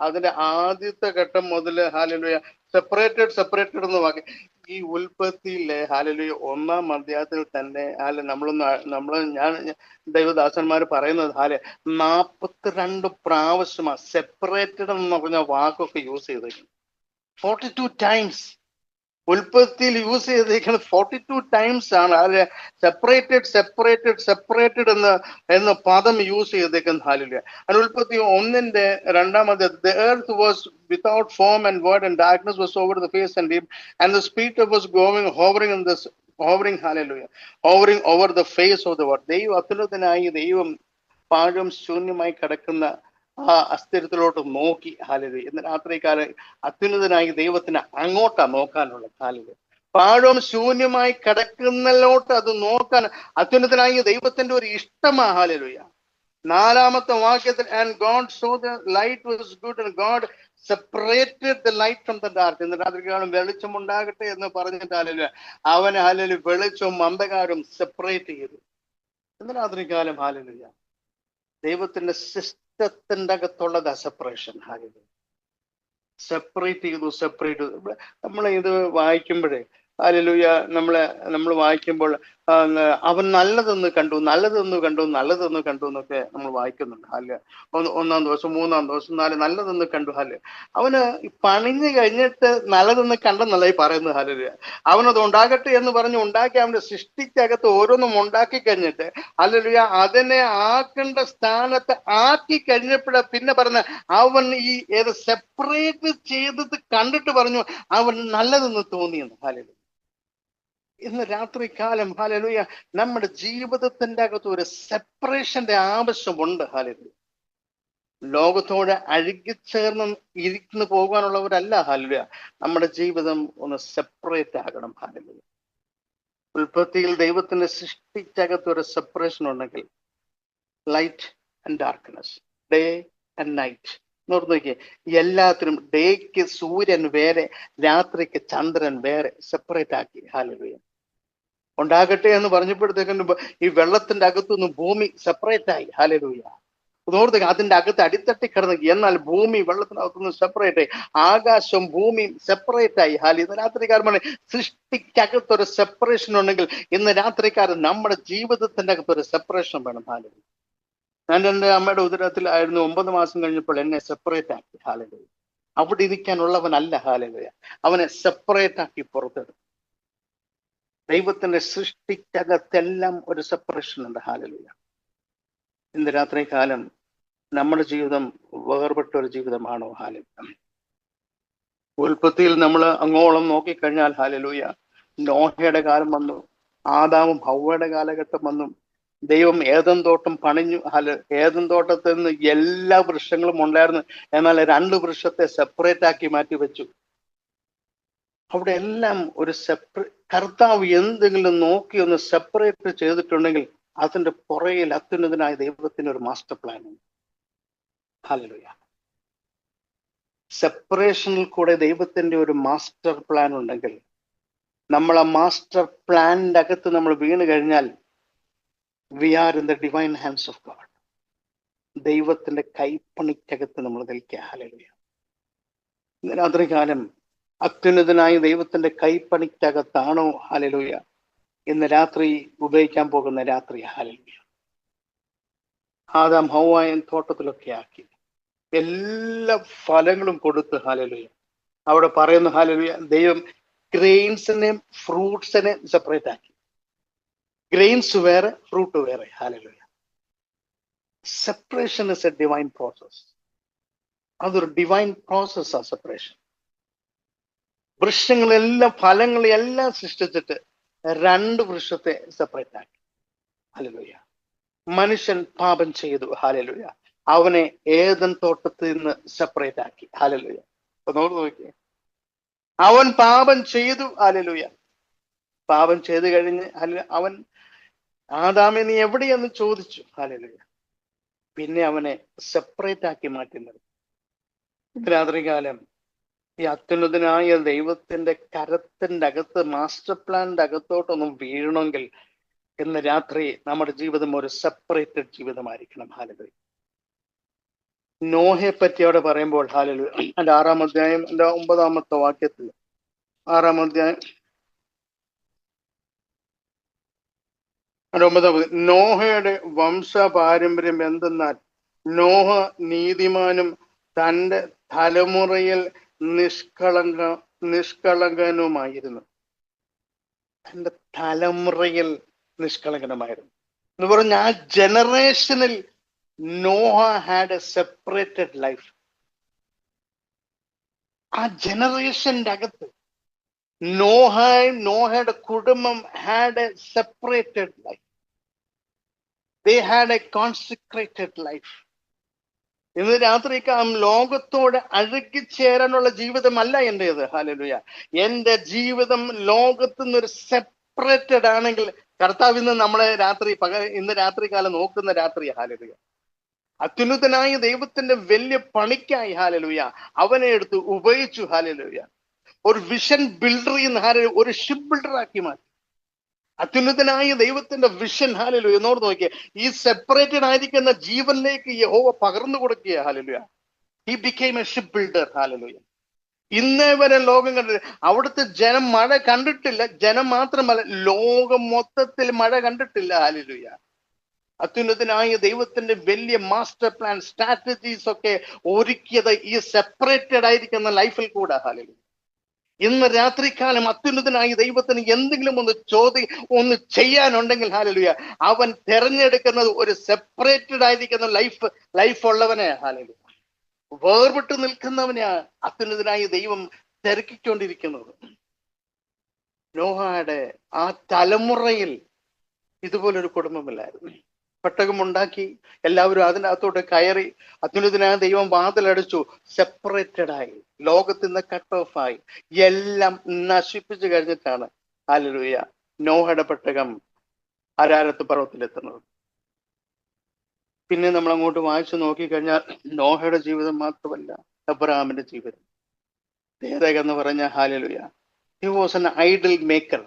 S2: അതിന്റെ ആദ്യത്തെ ഘട്ടം മുതൽ ഹല്ലേലൂയ സെപ്പറേറ്റഡ് എന്ന് വാക്ക് ഈ ഉൽപ്പത്തിയിലെ ഹല്ലേലൂയ 1-ാം അധ്യായത്തിൽ തന്നെ ഞാൻ ദൈവദാസന്മാർ പറയുന്നത് 42 പ്രാവശ്യമാ സെപ്പറേറ്റഡ് എന്ന് പറഞ്ഞ വാക്കൊക്കെ യൂസ് ചെയ്തേക്കും. 42 times ഉൽപ്പത്തിയിൽ യൂസ് ചെയ്തിരിക്കുന്നത് 42 times ആണ്. സെപ്പറേറ്റഡ് എന്ന പദം യൂസ് ചെയ്തേക്കുന്നത്. ഹല്ലേലൂയ. ഉൽപ്പത്തി 1-ന്റെ 2-ാം അധ്യായം, the earth was without form and void and darkness was over the face and deep and the spirit was hovering over the face of the world. ദൈവം അത്യുന്നതനായി ദൈവം പാഴും ശൂന്യമായി കിടക്കുന്ന ആ അസ്ഥിരത്തിലോട്ട് നോക്കി. ഹല്ലേലൂയ. ഇന്ന് രാത്രികാലം അത്യുന്നതനായി ദൈവത്തിന് അങ്ങോട്ടാ നോക്കാനുള്ള. ഹല്ലേലൂയ. പാഴും ശൂന്യമായി കിടക്കുന്നതിലോട്ട് അത് നോക്കാൻ അത്യുന്നതനായ ദൈവത്തിന്റെ ഒരു ഇഷ്ടമാ. ഹല്ലേലൂയ. 4-ാമത്തെ വാക്യത്തിൽ and God so the light was good and God separated the light from the dark. ഇന്ന് രാത്രികാലം വെളിച്ചം ഉണ്ടാകട്ടെ എന്ന് പറഞ്ഞിട്ട് ഹല്ലേലൂയ അവന് ഹല്ലേലൂയ വെളിച്ചവും അന്ധകാരവും സെപ്പറേറ്റ് ചെയ്തു. ഇന്ന് രാത്രികാലം ഹല്ലേലൂയ ദൈവത്തിന്റെ സിസ്റ്റത്തിന്റെ അകത്തുള്ളത് സെപ്പറേഷൻ. ഹല്ലേലൂയ സെപ്പറേറ്റ് ചെയ്തു. നമ്മൾ ഇത് വായിക്കുമ്പോഴേ ഹല്ലേലൂയ നമ്മൾ വായിക്കുമ്പോൾ അവൻ നല്ലതെന്ന് കണ്ടു എന്നൊക്കെ നമ്മൾ വായിക്കുന്നുണ്ട്. ഹല്ലേലൂയ. 1-ാം ദിവസം 3-ാം ദിവസം 4 നല്ലതെന്ന് കണ്ടു. ഹല്ലേലൂയ. അവന് പണിഞ്ഞു കഴിഞ്ഞിട്ട് നല്ലതെന്ന് കണ്ടെന്നല്ല ഈ പറയുന്നത്. ഹല്ലേലൂയ. അവനത് ഉണ്ടാകട്ടെ എന്ന് പറഞ്ഞ് ഉണ്ടാക്കി അവന്റെ സൃഷ്ടിക്കകത്ത് ഓരോന്നും ഉണ്ടാക്കി കഴിഞ്ഞിട്ട് ഹല്ലേലൂയ അതിനെ ആക്കേണ്ട സ്ഥാനത്ത് ആക്കി കഴിഞ്ഞപ്പോഴ പിന്നെ പറഞ്ഞ അവൻ ഏത് സെപ്പറേറ്റ് ചെയ്തത് കണ്ടിട്ട് പറഞ്ഞു അവൻ നല്ലതെന്ന് തോന്നിയെന്ന്. ഹല്ലേലൂയ. ഇന്ന് രാത്രികാലം ഹല്ലേലൂയ നമ്മുടെ ജീവിതത്തിന്റെ അകത്ത് ഒരു സെപ്പറേഷന്റെ ആവശ്യമുണ്ട്. ഹല്ലേലൂയ. ലോകത്തോട് അഴുകിച്ചേർന്ന് ഇരിക്കുന്നു പോകാനുള്ളവരല്ല. ഹല്ലേലൂയ. നമ്മുടെ ജീവിതം ഒന്ന് സെപ്പറേറ്റ് ആകണം. ഹല്ലേലൂയ. ഉൽപ്പത്തിയിൽ ദൈവത്തിന്റെ സൃഷ്ടിക്കകത്ത് ഒരു സെപ്പറേഷൻ ഉണ്ടെങ്കിൽ light and darkness, day and night നോക്കിയേ. എല്ലാത്തിനും ഡേക്ക് സൂര്യൻ വേറെ, രാത്രിക്ക് ചന്ദ്രൻ വേറെ സെപ്പറേറ്റ് ആക്കി. ഹല്ലേലൂയ. ഉണ്ടാകട്ടെ എന്ന് പറഞ്ഞപ്പോഴത്തേക്കും ഈ വെള്ളത്തിന്റെ അകത്തുനിന്ന് ഭൂമി സെപ്പറേറ്റ് ആയി. ഹല്ലേലൂയ. ഓർത്തേക്ക് അതിന്റെ അകത്ത് അടിത്തട്ടി കിടന്നു. എന്നാൽ ഭൂമി വെള്ളത്തിനകത്തുനിന്ന് സെപ്പറേറ്റ് ആയി. ആകാശം ഭൂമിയും സെപ്പറേറ്റ് ആയി. ഇന്ന് രാത്രിക്കാരൻ സൃഷ്ടിക്കകത്തൊരു സെപ്പറേഷൻ ഉണ്ടെങ്കിൽ ഇന്ന് രാത്രിക്കാരൻ നമ്മുടെ ജീവിതത്തിന്റെ അകത്തൊരു സെപ്പറേഷൻ വേണം. ഹല്ലേലൂയ. ഞാൻ എൻ്റെ അമ്മയുടെ ഉദരത്തിലായിരുന്നു. 9 മാസം കഴിഞ്ഞപ്പോൾ എന്നെ സെപ്പറേറ്റ് ആക്കി. ഹല്ലേലൂയ. അവിടെ ഇരിക്കാനുള്ളവനല്ല. ഹല്ലേലൂയ. അവനെ സെപ്പറേറ്റ് ആക്കി പുറത്തെടുത്തു. ദൈവത്തിന്റെ സൃഷ്ടിക്കകത്തെല്ലാം ഒരു സെപ്പറേഷൻ ഉണ്ട്. ഹല്ലേലൂയ. ഇന്ന് രാത്രികാലം നമ്മുടെ ജീവിതം വേർപെട്ട ഒരു ജീവിതമാണോ? ഹല്ലേലൂയ. ഉൽപ്പത്തിയിൽ നമ്മൾ അങ്ങോളം നോക്കിക്കഴിഞ്ഞാൽ ഹല്ലേലൂയ നോഹയുടെ കാലം വന്നു, ആദാമും ഹവ്വയുടെ കാലഘട്ടം വന്നു. ദൈവം ഏദൻ തോട്ടം പണിഞ്ഞു. ഏദൻ തോട്ടത്തിൽ നിന്ന് എല്ലാ വൃക്ഷങ്ങളും ഉണ്ടായിരുന്നു. എന്നാൽ 2 വൃക്ഷത്തെ സെപ്പറേറ്റ് ആക്കി മാറ്റി വെച്ചു. അവിടെ എല്ലാം ഒരു കർത്താവ് എന്തെങ്കിലും നോക്കി ഒന്ന് സെപ്പറേറ്റ് ചെയ്തിട്ടുണ്ടെങ്കിൽ അതിന്റെ പുറകിൽ അത്യുന്നതനായ ദൈവത്തിന് ഒരു മാസ്റ്റർ പ്ലാൻ ഉണ്ട്. ഹല്ലേലൂയ. സെപ്പറേഷനിൽ കൂടെ ദൈവത്തിന്റെ ഒരു മാസ്റ്റർ പ്ലാൻ ഉണ്ടെങ്കിൽ നമ്മൾ ആ മാസ്റ്റർ പ്ലാനിന്റെ അകത്ത് നമ്മൾ വീണ് കഴിഞ്ഞാൽ we are in the divine hands of god. ദൈവത്തിന്റെ കൈപ്പണിക്കകത്ത് നമ്മൾ നിൽക്കുക. ഹല്ലേലൂയ. ഇന്ന് രാത്രികാലം അത്യുന്നതനായ ദൈവത്തിന്റെ കൈപ്പണിക്കകത്താണോ? ഹല്ലേലൂയ. ഇന്ന് രാത്രി ഉപയോഗിക്കാൻ പോകുന്ന രാത്രി. ഹല്ലേലൂയ. ആദാം ഹവ്വായും തോട്ടത്തിലൊക്കെ ആക്കി എല്ലാ ഫലങ്ങളും കൊടുത്ത്. ഹല്ലേലൂയ. അവിടെ പറയുന്നു ഹല്ലേലൂയ ദൈവം ഗ്രെയിൻസിനെയും ഫ്രൂട്ട്സിനെയും സെപ്പറേറ്റ് ആക്കി. ഗ്രെയിൻസ് വേറെ, ഫ്രൂട്ട് വേറെ. Hallelujah. Separation is A divine process. അതൊരു ഡിവൈൻ പ്രോസസ്സാ സെപ്പറേഷൻ. വൃക്ഷങ്ങളെല്ലാം ഫലങ്ങളെല്ലാം സൃഷ്ടിച്ചിട്ട് 2 വൃക്ഷത്തെ സെപ്പറേറ്റ് ആക്കി. ഹല്ലേലൂയ. മനുഷ്യൻ പാപം ചെയ്തു. ഹല്ലേലൂയ. അവനെ ഏദൻ തോട്ടത്തിൽ നിന്ന് സെപ്പറേറ്റ് ആക്കി. ഹല്ലേലൂയ. നോക്കിയേ, അവൻ പാപം ചെയ്തു. ഹല്ലേലൂയ. പാപം ചെയ്തു കഴിഞ്ഞ് അവൻ ആദാമേ നീ എവിടെയെന്ന് ചോദിച്ചു. ഹല്ലേലൂയ. പിന്നെ അവനെ സെപ്പറേറ്റ് ആക്കി മാറ്റി നിർത്തി. രാത്രികാലം ഈ അത്യുന്നതനായ ദൈവത്തിന്റെ കരത്തിന്റെ അകത്ത് മാസ്റ്റർ പ്ലാനിന്റെ അകത്തോട്ടൊന്നും വീഴണമെങ്കിൽ ഇന്ന് രാത്രി നമ്മുടെ ജീവിതം ഒരു സെപ്പറേറ്റഡ് ജീവിതമായിരിക്കണം. ഹല്ലേലൂയ. നോഹയെ പറ്റി അവിടെ പറയുമ്പോൾ ഹല്ലേലൂയ എൻ്റെ 6-ാം അധ്യായം എൻ്റെ 9-ാമത്തെ വാക്യത്തിൽ 6-ാം അധ്യായം 9 നോഹയുടെ വംശപാരമ്പര്യം എന്തെന്നാൽ നോഹ നീതിമാനും തൻ്റെ തലമുറയിൽ നിഷ്കളങ്കനുമായിരുന്നു. തൻ്റെ തലമുറയിൽ നിഷ്കളങ്കനുമായിരുന്നു എന്ന് പറഞ്ഞ ആ ജനറേഷനിൽ Noah had A separated life. ആ ജനറേഷന്റെ അകത്ത് നോഹയുടെ കുടുംബം had A separated life. They had a consecrated life. ഇന്ന് രാത്രി ലോകത്തോട് അഴുകിച്ചേരാനുള്ള ജീവിതമല്ല എന്റേത്. ഹല്ലേലൂയ. എന്റെ ജീവിതം ലോകത്തു നിന്നൊരു സെപ്പറേറ്റഡ് ആണെങ്കിൽ കർത്താവ് ഇന്ന് നമ്മളെ ഇന്ന് രാത്രികാലം നോക്കുന്ന രാത്രി. ഹല്ലേലൂയ. അത്യുന്നതനായ ദൈവത്തിന്റെ വലിയ പണിക്കായി ഹല്ലേലൂയ അവനെ എടുത്ത് ഉപയോഗിച്ചു. ഹല്ലേലൂയ. ഒരു വിഷൻ ബിൽഡർ എന്ന് ഒരു ഷിപ്പ് ബിൽഡർ ആക്കി മാറ്റി. അത്യുന്നതനായ ദൈവത്തിന്റെ വിഷൻ ഹല്ലേലൂയ എന്നോട് നോക്കിയേ, ഈ സെപ്പറേറ്റഡ് ആയിരിക്കുന്ന ജീവനിലേക്ക് യഹോവ പകർന്നു കൊടുക്കുക. Hallelujah. He became A ship builder. Hallelujah. ഇന്നേ വരെ ലോകം കണ്ടില്ല. അവിടുത്തെ ജനം മഴ കണ്ടിട്ടില്ല. ജനം മാത്രമല്ല, ലോകം മൊത്തത്തിൽ മഴ കണ്ടിട്ടില്ല. ഹല്ലേലൂയ. അത്യുന്നതനായ ദൈവത്തിന്റെ വലിയ മാസ്റ്റർ പ്ലാൻ, സ്ട്രാറ്റജീസ് ഒക്കെ ഒരുക്കിയത് ഈ സെപ്പറേറ്റഡ് ആയിരിക്കുന്ന ലൈഫിൽ കൂടെ. ഹല്ലേലൂയ. ഇന്ന് രാത്രികാലം അത്യുന്നതനായ ദൈവത്തിന് എന്തെങ്കിലും ഒന്ന് ചെയ്യാനുണ്ടെങ്കിൽ ഹല്ലേലൂയ അവൻ തെരഞ്ഞെടുക്കുന്നത് ഒരു സെപ്പറേറ്റഡ് ആയിരിക്കുന്ന ലൈഫ് ഉള്ളവനെ. ഹല്ലേലൂയ. വേർപെട്ട് നിൽക്കുന്നവനെയാണ് അത്യുന്നതനായ ദൈവം തിരക്കിക്കൊണ്ടിരിക്കുന്നത്. നോഹയുടെ ആ തലമുറയിൽ ഇതുപോലൊരു കുടുംബമില്ലായിരുന്നു. പെട്ടകമുണ്ടാക്കി എല്ലാവരും അതിനകത്തോട്ട് കയറി. അത്യുന്നതനായ ദൈവം വാതിലടച്ചു. സെപ്പറേറ്റഡ് ആയി, ലോകത്തിൽ നിന്ന് കട്ട് ഓഫ് ആയി, എല്ലാം നശിപ്പിച്ചു കഴിഞ്ഞിട്ടാണ് ഹല്ലേലൂയ നോഹയുടെ പെട്ടകം അരാരത്ത് പർവ്വതത്തിലെത്തുന്നത്. പിന്നെ നമ്മൾ അങ്ങോട്ട് വായിച്ചു നോക്കിക്കഴിഞ്ഞാൽ നോഹയുടെ ജീവിതം മാത്രമല്ല, അബ്രഹാമിന്റെ ജീവിതം. തേരക് എന്ന് പറഞ്ഞ hallelujah, he was an idol maker.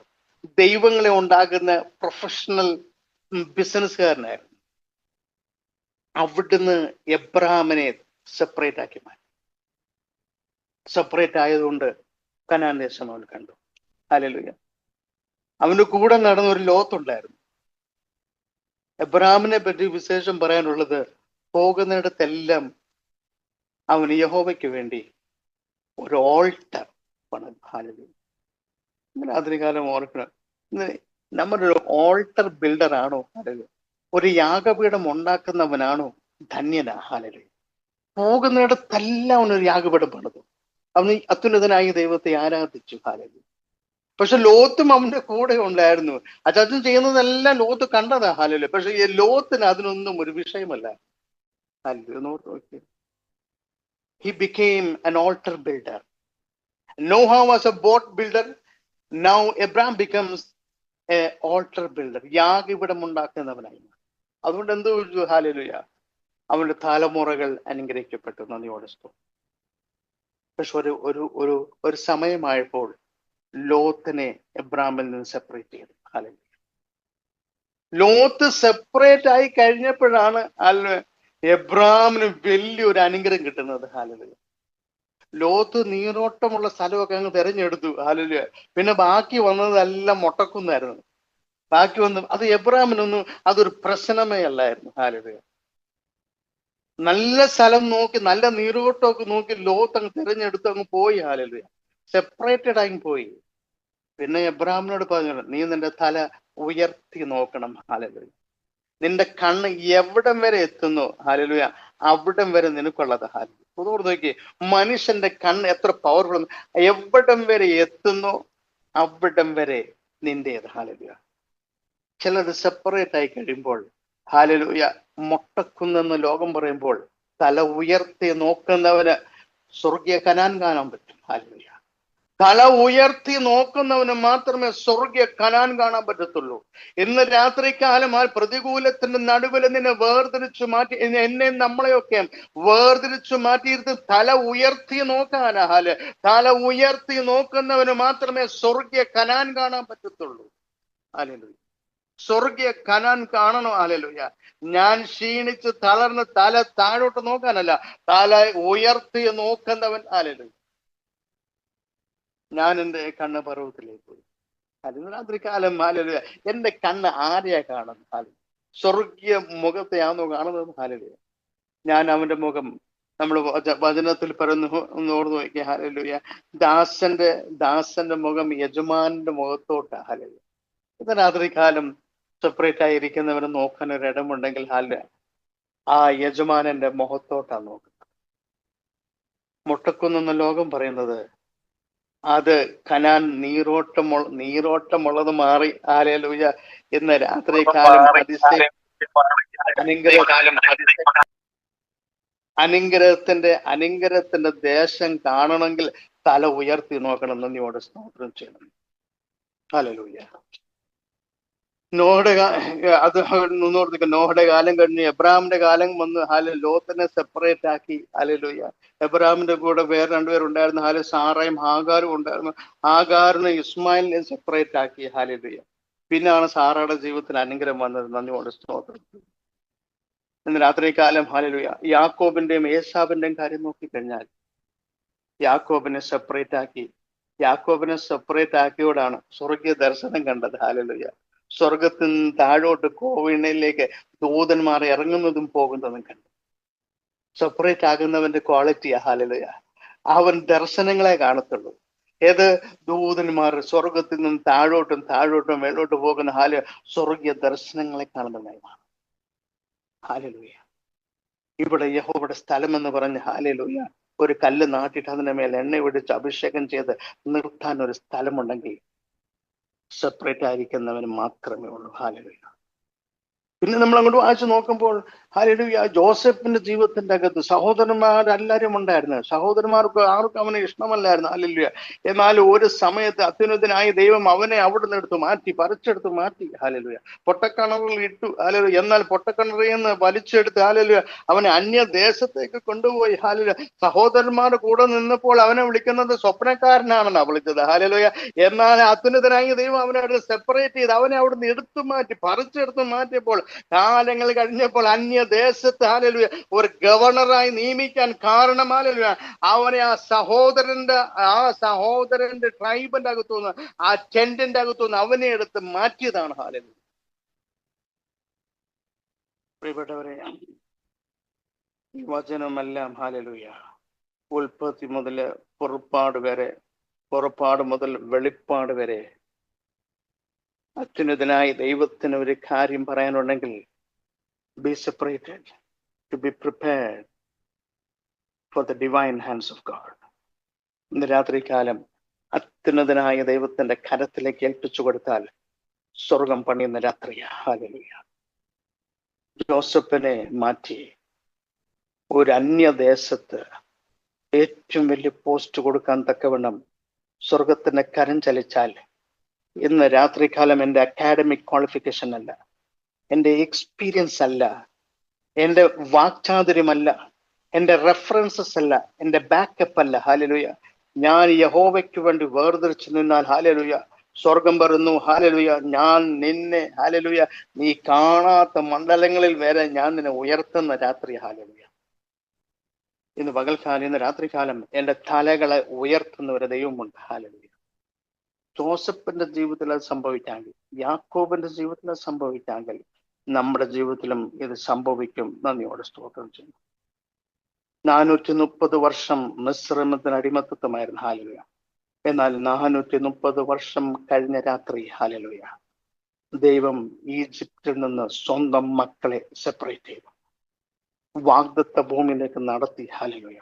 S2: ദൈവങ്ങളെ ഉണ്ടാകുന്ന പ്രൊഫഷണൽ ബിസിനസ്സുകാരനായിരുന്നു. അവിടുന്ന് എബ്രഹാമിനെ സെപ്പറേറ്റ് ആക്കി മാറ്റി. സെപ്പറേറ്റ് ആയതുകൊണ്ട് കനാൻ ദേശം അവൻ കണ്ടു. ഹല്ലേലൂയ. അവന്റെ കൂടെ നടന്ന ഒരു ലോത്തുണ്ടായിരുന്നു. എബ്രഹാമിനെ പറ്റി വിശേഷം പറയാനുള്ളത്, പോകുന്നിടത്തെല്ലാം അവന് യഹോവയ്ക്ക് വേണ്ടി ഒരു ഓൾട്ടർ പണം. ഹല്ലേലൂയ. ഇങ്ങനെ അതിനുകാലം ഓർക്കണം, നമ്മുടെ ഒരു ഓൾട്ടർ ബിൽഡർ ആണോ? ഹല്ലേലൂയ. ഒരു യാഗപീഠം ഉണ്ടാക്കുന്നവനാണോ ധന്യനാ? ഹല്ലേലൂയ. പോകുന്നിടത്തെല്ലാം അവനൊരു യാഗപീഠം പണിതു. അവന് അത്യുന്നതനായ ദൈവത്തെ ആരാധിച്ചു. ഹല്ലേലൂയ. പക്ഷെ ലോത്തും അവന്റെ കൂടെ ഉണ്ടായിരുന്നു. അച്ഛൻ ചെയ്യുന്നതെല്ലാം ലോത്ത് കണ്ടതാ. ഹല്ലേലൂയ. പക്ഷെ ഈ ലോത്തിന് അതിനൊന്നും ഒരു വിഷയമല്ല. Hallelujah. He became an altar builder. Noah was a boat builder. Now Abraham becomes a altar builder. യാഗപീഠം ഉണ്ടാക്കുന്നവനായി. അതുകൊണ്ട് എന്ത് ചോദിച്ചു? ഹല്ലേലൂയ. അവന്റെ തലമുറകൾ അനുഗ്രഹിക്കപ്പെട്ടു. നന്ദിയോടെ സ്തോത്രം. പക്ഷെ ഒരു സമയമായപ്പോൾ ലോത്തിനെ എബ്രാമിൽ നിന്ന് സെപ്പറേറ്റ് ചെയ്തു. ഹല്ലേലൂയ. ലോത്ത് സെപ്പറേറ്റ് ആയി കഴിഞ്ഞപ്പോഴാണ് എബ്രാമിന് വലിയൊരു അനുഗ്രഹം കിട്ടുന്നത്. ഹല്ലേലൂയ. ലോത്ത് നീരോട്ടമുള്ള സ്ഥലമൊക്കെ അങ്ങ് തെരഞ്ഞെടുത്തു. ഹല്ലേലൂയ. പിന്നെ ബാക്കി വന്നതെല്ലാം മൊട്ടക്കുന്നായിരുന്നു. ബാക്കി വന്നു അത് എബ്രാമിനൊന്നും അതൊരു പ്രശ്നമേ അല്ലായിരുന്നു. ഹല്ലേലൂയ. നല്ല സ്ഥലം നോക്കി, നല്ല നീരോട്ടമൊക്കെ നോക്കി ലോത്ത് അങ്ങ് തിരഞ്ഞെടുത്ത് അങ്ങ് പോയി. ഹല്ലേലൂയ. സെപ്പറേറ്റഡ് ആയി പോയി. പിന്നെ എബ്രാഹിമിനോട് പറഞ്ഞു, നീ നിന്റെ തല ഉയർത്തി നോക്കണം. ഹല്ലേലൂയ. നിന്റെ കണ്ണ് എവിടം വരെ എത്തുന്നു, ഹല്ലേലൂയ, അവിടം വരെ നിനക്കുള്ളത്. ഹല്ലേലൂയ. അതോട് നോക്കി, മനുഷ്യന്റെ കണ്ണ് എത്ര പവർഫുൾ. എവിടം വരെ എത്തുന്നു അവിടം വരെ നിന്റേത്. ഹല്ലേലൂയ. ചിലത് സെപ്പറേറ്റ് ആയി കഴിയുമ്പോൾ, ഹല്ലേലൂയ, മൊട്ടക്കുന്നെന്ന് ലോകം പറയുമ്പോൾ തല ഉയർത്തി നോക്കുന്നവന് സ്വർഗീയ കനാൻ കാണാൻ പറ്റും. ഹല്ലേലൂയ. തല ഉയർത്തി നോക്കുന്നവന് മാത്രമേ സ്വർഗീയ കനാൻ കാണാൻ പറ്റത്തുള്ളൂ. ഇന്ന് രാത്രികാലം ആ പ്രതികൂലത്തിന്റെ നടുവിൽ നിന്നെ വേർതിരിച്ചു മാറ്റി, എന്നെ നമ്മളെയൊക്കെ വേർതിരിച്ചു മാറ്റിയിരുന്ന് തല ഉയർത്തി നോക്കാനാ. തല ഉയർത്തി നോക്കുന്നവന് മാത്രമേ സ്വർഗീയ കനാൻ കാണാൻ പറ്റത്തുള്ളൂ. ഹല്ലേലൂയ. സ്വർഗീയ കനാൻ കാണണോ? ഹല്ലേലൂയ. ഞാൻ ക്ഷീണിച്ച് തളർന്ന് തല താഴോട്ട് നോക്കാനല്ല, തല ഉയർത്തി നോക്കുന്നവൻ. ഹല്ലേലൂയ. ഞാൻ എൻ്റെ കണ്ണ് പർവ്വതത്തിലേക്ക് പോയി. അതിന് രാത്രികാലം ഹല്ലേലൂയ എന്റെ കണ്ണ് ആരെയാ കാണുന്നത്? ഹല്ലേലൂയ. സ്വർഗീയ മുഖത്തെയാണോ കാണുന്നത്? ഹല്ലേലൂയ. ഞാൻ അവന്റെ മുഖം, നമ്മൾ വചനത്തിൽ പറയുന്നു, ഓർന്നു നോക്കിയ. ഹല്ലേലൂയ. ദാസന്റെ മുഖം യജമാനന്റെ മുഖത്തോട്ടാ. ഹല്ലേലൂയ. ഇത് രാത്രികാലം സെപ്പറേറ്റ് ആയിരിക്കുന്നവരെ നോക്കാൻ ഒരു ഇടമുണ്ടെങ്കിൽ ആ യജമാനന്റെ മുഖത്തോട്ടാ നോക്കുന്നത്. മുട്ടക്കുന്നെന്ന ലോകം പറയുന്നത് അത് കനാൻ നീരോട്ടമുള്ളത് മാറി. ഹല്ലേലൂയ. ഇന്ന് രാത്രികാലം അനുഗ്രഹത്തിന്റെ ദേശം കാണണമെങ്കിൽ തല ഉയർത്തി നോക്കണം. നന്ദിയോടെ സ്തോത്രം ചെയ്യണം. ഹല്ലേലൂയ. നോഹയുടെ കാലം കഴിഞ്ഞ് എബ്രാമിന്റെ കാലം വന്ന് ലോത്തിനെ സെപ്പറേറ്റ് ആക്കി. ഹല്ലേലൂയ. എബ്രാമിന്റെ കൂടെ വേറെ രണ്ടുപേരുണ്ടായിരുന്നു. സാറയും ഹാഗാരും ഉണ്ടായിരുന്നു. ഹാഗാറിനെ ഇസ്മായിലിനെ സെപ്പറേറ്റ് ആക്കി. ഹല്ലേലൂയ. പിന്നാണ് സാറയുടെ ജീവിതത്തിൽ അനുഗ്രഹം വന്നത്. നന്ദിയോടെ സ്തോത്രം. ഇന്ന് രാത്രികാലം ഹല്ലേലൂയ യാക്കോബിന്റെയും ഏശാവിന്റെയും കാര്യം നോക്കിക്കഴിഞ്ഞാൽ യാക്കോബിനെ സെപ്പറേറ്റ് ആക്കിയോടാണ് സ്വർഗീയ ദർശനം കണ്ടത്. ഹല്ലേലൂയ. സ്വർഗത്തിൽ നിന്ന് താഴോട്ട് കോവിണിലേക്ക് ദൂതന്മാർ ഇറങ്ങുന്നതും പോകുന്നതും കണ്ടു. സെപ്പറേറ്റ് ആകുന്നവന്റെ ക്വാളിറ്റിയാ. ഹല്ലേലൂയ. അവൻ ദർശനങ്ങളെ കാണത്തുള്ളൂ. ഏത് ദൂതന്മാർ സ്വർഗത്തിൽ നിന്ന് താഴോട്ടും മേലോട്ട് പോകുന്ന സ്വർഗീയ ദർശനങ്ങളെ കാണുന്നതായി. ഹല്ലേലൂയ. ഇവിടെ യഹോവയുടെ സ്ഥലം എന്ന് പറഞ്ഞ് ഹല്ലേലൂയ ഒരു കല്ല് നാട്ടിട്ട് അതിന്റെ മേൽ എണ്ണ ഒഴിച്ച് അഭിഷേകം ചെയ്ത് നിർത്താൻ ഒരു സ്ഥലമുണ്ടെങ്കിൽ സെപ്പറേറ്റ് ആയിരിക്കുന്നവന് മാത്രമേ ഉള്ളൂ. ഹല്ലേലൂയ. പിന്നെ നമ്മൾ അങ്ങോട്ട് വായിച്ചു നോക്കുമ്പോൾ ഹല്ലേലൂയ ജോസഫിന്റെ ജീവിതത്തിന്റെ അകത്ത് സഹോദരന്മാരെല്ലാവരും ഉണ്ടായിരുന്നു. സഹോദരന്മാർക്ക് ആർക്കും അവനെ ഇഷ്ടമല്ലായിരുന്നു. ഹല്ലേലൂയ. എന്നാൽ ഒരു സമയത്ത് അത്യുന്നതനായ ദൈവം അവനെ അവിടുന്ന് പറിച്ചെടുത്ത് മാറ്റി. ഹല്ലേലൂയ. പൊട്ടക്കിണറിൽ ഇട്ടു. ഹല്ലേലൂയ. എന്നാൽ പൊട്ടക്കിണറിൽ നിന്ന് വലിച്ചെടുത്ത് ഹല്ലേലൂയ അവനെ അന്യദേശത്തേക്ക് കൊണ്ടുപോയി. ഹല്ലേലൂയ. സഹോദരന്മാരുടെ കൂടെ നിന്നപ്പോൾ അവനെ വിളിക്കുന്നത് സ്വപ്നക്കാരനാണെന്നാ വിളിച്ചത്. ഹല്ലേലൂയ. എന്നാൽ അത്യുന്നതനായ ദൈവം അവനെ സെപ്പറേറ്റ് ചെയ്ത് അവനെ അവിടുന്ന് പറിച്ചെടുത്ത് മാറ്റിയപ്പോൾ കാലങ്ങൾ കഴിഞ്ഞപ്പോൾ അന്യദേശത്ത് ഹല്ലേലൂയ ഒരു ഗവർണറായി നിയമിക്കാൻ കാരണം ഹല്ലേലൂയ അവനെ ആ സഹോദരന്റെ ട്രൈബിന്റെ അകത്തുനിന്ന് ആ ടെന്റിന്റെ അകത്തുനിന്ന് അവനെ എടുത്ത് മാറ്റിയതാണ്. ഹല്ലേലൂയ. പ്രിയപ്പെട്ടവരെ, ഈ വചനമെല്ലാം ഹല്ലേലൂയ ഉൽപ്പത്തി മുതൽ പുറപ്പാട് മുതൽ വെളിപ്പാട് വരെ അത്യുന്നതനായ ദൈവത്തിന് ഒരു കാര്യം പറയാനുണ്ടെങ്കിൽ be separated to be prepared for the divine hands of God. ഇന്ന് രാത്രികാലം അത്യുന്നതനായ ദൈവത്തിന്റെ കരത്തിലേക്ക് ഏൽപ്പിച്ചു കൊടുത്താൽ സ്വർഗം പണിയുന്ന രാത്രിയാ. ഹല്ലേലൂയ. ജോസഫിനെ മാറ്റി ഒരു അന്യദേശത്ത് ഏറ്റവും വലിയ പോസ്റ്റ് കൊടുക്കാൻ തക്കവണ്ണം സ്വർഗത്തിന്റെ കരം ചലിച്ചാൽ ഇന്ന് രാത്രികാലം എൻ്റെ അക്കാഡമിക് ക്വാളിഫിക്കേഷൻ അല്ല, എൻ്റെ എക്സ്പീരിയൻസ് അല്ല, എൻ്റെ വാക്ചാതുര്യമല്ല, എൻ്റെ റെഫറൻസസ് അല്ല, എൻ്റെ ബാക്കപ്പ് അല്ല. ഹല്ലേലൂയ. ഞാൻ യഹോവയ്ക്ക് വേണ്ടി വേർതിരിച്ചു നിന്നാൽ ഹല്ലേലൂയ സ്വർഗം പറയുന്നു ഹല്ലേലൂയ ഞാൻ നിന്നെ ഹല്ലേലൂയ നീ കാണാത്ത മണ്ഡലങ്ങളിൽ വരെ ഞാൻ നിന്നെ ഉയർത്തുന്ന രാത്രി. ഹല്ലേലൂയ. ഇന്ന് രാത്രികാലം എൻ്റെ തലകളെ ഉയർത്തുന്ന ഒരു ദൈവമുണ്ട്. ഹല്ലേലൂയ. ജോസഫിന്റെ ജീവിതത്തിൽ അത് സംഭവിക്കാമെങ്കിൽ, യാക്കോബിന്റെ ജീവിതത്തിൽ അത് സംഭവിക്കാമെങ്കിൽ നമ്മുടെ ജീവിതത്തിലും ഇത് സംഭവിക്കും. നന്ദിയോടെ സ്തോത്രം ചെയ്യുന്നു. 430 വർഷം മിസ്രൈമിന് അടിമത്തമായിരുന്നു. ഹല്ലേലൂയ. എന്നാൽ 430 വർഷം കഴിഞ്ഞ രാത്രി ഹല്ലേലൂയ ദൈവം ഈജിപ്തിൽ നിന്ന് സ്വന്തം മക്കളെ സെപ്പറേറ്റ് ചെയ്തു, വാഗ്ദത്ത ഭൂമിയിലേക്ക് നടത്തി. ഹല്ലേലൂയ.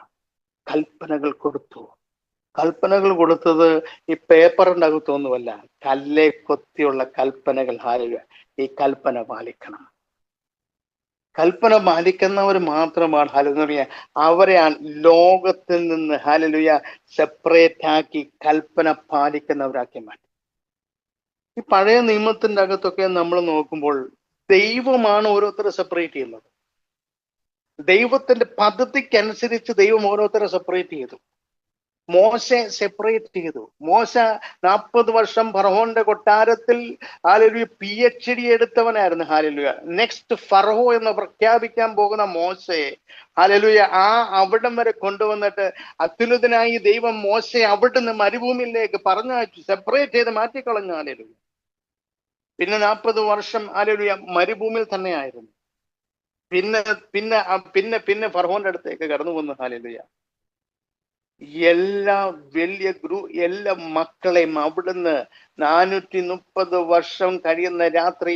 S2: കൽപ്പനകൾ കൊടുത്തത് ഈ പേപ്പറിന്റെ അകത്തൊന്നുമല്ല, കല്ലേ കൊത്തിയുള്ള കൽപ്പനകൾ. ഹല്ലേലൂയ. ഈ കൽപ്പന പാലിക്കുന്നവർ മാത്രമാണ് ഹല്ലേലൂയ അവരെ ലോകത്തിൽ നിന്ന് ഹല്ലേലൂയ സെപ്പറേറ്റ് ആക്കി കൽപ്പന പാലിക്കുന്നവരാക്കി മാറ്റി. ഈ പഴയ നിയമത്തിന്റെ അകത്തൊക്കെ നമ്മൾ നോക്കുമ്പോൾ ദൈവമാണ് ഓരോരുത്തരെ സെപ്പറേറ്റ് ചെയ്യുന്നത്. ദൈവത്തിന്റെ പദ്ധതിക്കനുസരിച്ച് ദൈവം ഓരോരുത്തരെ സെപ്പറേറ്റ് ചെയ്തു. മോശെ സെപ്പറേറ്റ് ചെയ്തു. മോശ 40 വർഷം ഫറവോന്റെ കൊട്ടാരത്തിൽ ഹല്ലേലൂയ PhD എടുത്തവനായിരുന്നു. ഹല്ലേലൂയ. നെക്സ്റ്റ് ഫറവോ എന്ന് പ്രഖ്യാപിക്കാൻ പോകുന്ന മോശെ ഹല്ലേലൂയ അവിടം വരെ കൊണ്ടുവന്നിട്ട് അത്യുന്നതനായി ദൈവം മോശെ അവിടുന്ന് മരുഭൂമിയിലേക്ക് പറഞ്ഞയച്ചു, സെപ്പറേറ്റ് ചെയ്ത് മാറ്റിക്കളഞ്ഞു. ഹല്ലേലൂയ. പിന്നെ 40 വർഷം ഹല്ലേലൂയ മരുഭൂമിയിൽ തന്നെയായിരുന്നു. പിന്നെ ഫറവോന്റെ അടുത്തേക്ക് കടന്നു വന്നു. ഹല്ലേലൂയ. എല്ലാ മക്കളെയും അവിടുന്ന് 430 വർഷം കഴിയുന്ന രാത്രി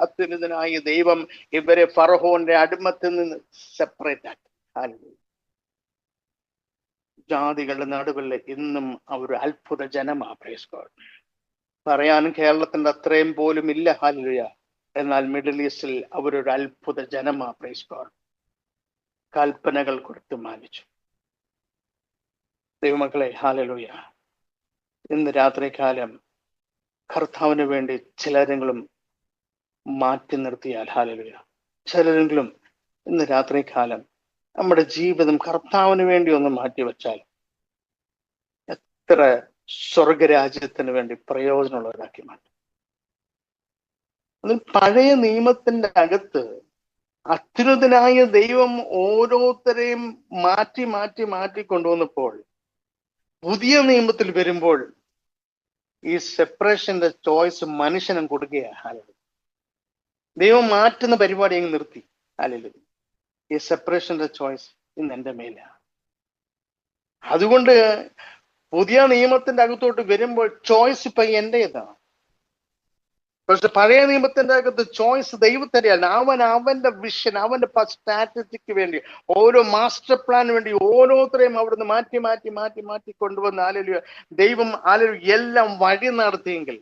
S2: അത്യുന്നതനായ ദൈവം ഇവരെ ഫറവോന്റെ അടിമത്തിൽ നിന്ന് സെപ്പറേറ്റ് ആക്കി. ജാതികളുടെ നടുവിൽ ഇന്നും അവർ അത്ഭുത ജനമാ. Praise God. പറയാനും കേരളത്തിന്റെ അത്രയും പോലും ഇല്ല. ഹല്ലേലൂയ. എന്നാൽ മിഡിൽ ഈസ്റ്റിൽ അവരൊരു അത്ഭുത ജനമാ. Praise God. കൽപ്പനകൾ കൊടുത്ത് മാനിച്ചു. ദൈവമക്കളെ, ഹല്ലേലൂയ, ഇന്ന് രാത്രികാലം കർത്താവിന് വേണ്ടി ചിലരെങ്കിലും മാറ്റി നിർത്തിയാൽ, ഹല്ലേലൂയ, ചിലരെങ്കിലും ഇന്ന് രാത്രികാലം നമ്മുടെ ജീവിതം കർത്താവിന് വേണ്ടി ഒന്ന് മാറ്റിവെച്ചാൽ എത്ര സ്വർഗരാജ്യത്തിന് വേണ്ടി പ്രയോജനമുള്ളവരാക്കി മാറ്റും. അതിൽ പഴയ നിയമത്തിന്റെ അകത്ത് അത്യുന്നതനായ ദൈവം ഓരോരുത്തരെയും മാറ്റി മാറ്റി മാറ്റി കൊണ്ടുവന്നപ്പോൾ പുതിയ നിയമത്തിൽ വരുമ്പോൾ ഈ സെപ്പറേഷന്റെ ചോയ്സ് മനുഷ്യനും കൊടുക്കുകയാണ്. ദൈവം മാറ്റുന്ന പരിപാടി അങ്ങ് നിർത്തി. അല്ലെങ്കിൽ ഈ സെപ്പറേഷന്റെ ചോയ്സ് ഇന്ന് എൻ്റെ മേലാണ്. അതുകൊണ്ട് പുതിയ നിയമത്തിന്റെ അകത്തോട്ട് വരുമ്പോൾ ചോയ്സ് ഇപ്പൊ എന്റേതാണ്. പക്ഷെ പഴയ നിയമത്തിന്റെ അകത്ത് ചോയ്സ് ദൈവത്തിന്റെയാണ്. അവന്റെ വിഷൻ, അവന്റെ സ്ട്രാറ്റജിക്ക് വേണ്ടി, ഓരോ മാസ്റ്റർ പ്ലാന് വേണ്ടി ഓരോരുത്തരെയും അവിടുന്ന് മാറ്റി മാറ്റി മാറ്റി മാറ്റി കൊണ്ടുവന്ന് ഹല്ലേലൂയ ദൈവം എല്ലാം വഴി നടത്തിയെങ്കിൽ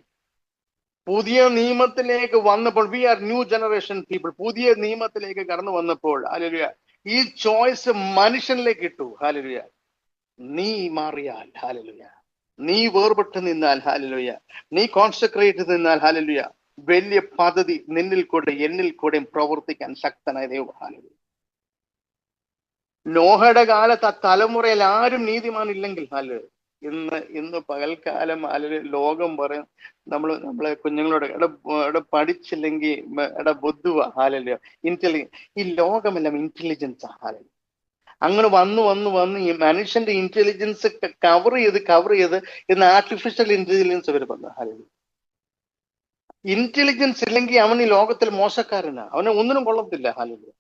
S2: പുതിയ നിയമത്തിലേക്ക് വന്നപ്പോൾ, we are new generation people, പുതിയ നിയമത്തിലേക്ക് കടന്നു വന്നപ്പോൾ ഹല്ലേലൂയ ഈ ചോയ്സ് മനുഷ്യനിലേക്ക് ഇട്ടു. ഹല്ലേലൂയ നീ മാറിയാൽ, ഹല്ലേലൂയ നീ വേർപെട്ട് നിന്നാൽ, ഹല്ലേലൂയ നീ കോൺസെൻട്രേറ്റ് നിന്നാൽ, ഹല്ലേലൂയ വലിയ പദ്ധതി നിന്നിൽ കൂടെ എന്നിൽ കൂടെയും പ്രവർത്തിക്കാൻ ശക്തനായ ദൈവം. ഹല്ലേലൂയ നോഹയുടെ കാലത്ത് ആ തലമുറയിൽ ആരും നീതിമാനില്ലെങ്കിൽ, ഹല്ലേലൂയ ഇന്ന് പകൽക്കാലം ലോകം പറയും നമ്മളെ കുഞ്ഞുങ്ങളോട് പഠിച്ചില്ലെങ്കിൽ ബുദ്ധുവ, ഹല്ലേലൂയ ഈ ലോകമെല്ലാം ഇന്റലിജൻസ്. ഹല്ലേലൂയ അങ്ങനെ വന്ന് ഈ മനുഷ്യന്റെ ഇന്റലിജൻസ് കവർ ചെയ്ത് ഇന്ന് ആർട്ടിഫിഷ്യൽ ഇന്റലിജൻസ് വരെ വന്നു. ഹല്ലേലൂയ ഇന്റലിജൻസ് ഇല്ലെങ്കിൽ അവൻ ഈ ലോകത്തിൽ മോശക്കാരനാ, അവനെ ഒന്നിനും കൊള്ളത്തില്ല. ഹല്ലേലൂയ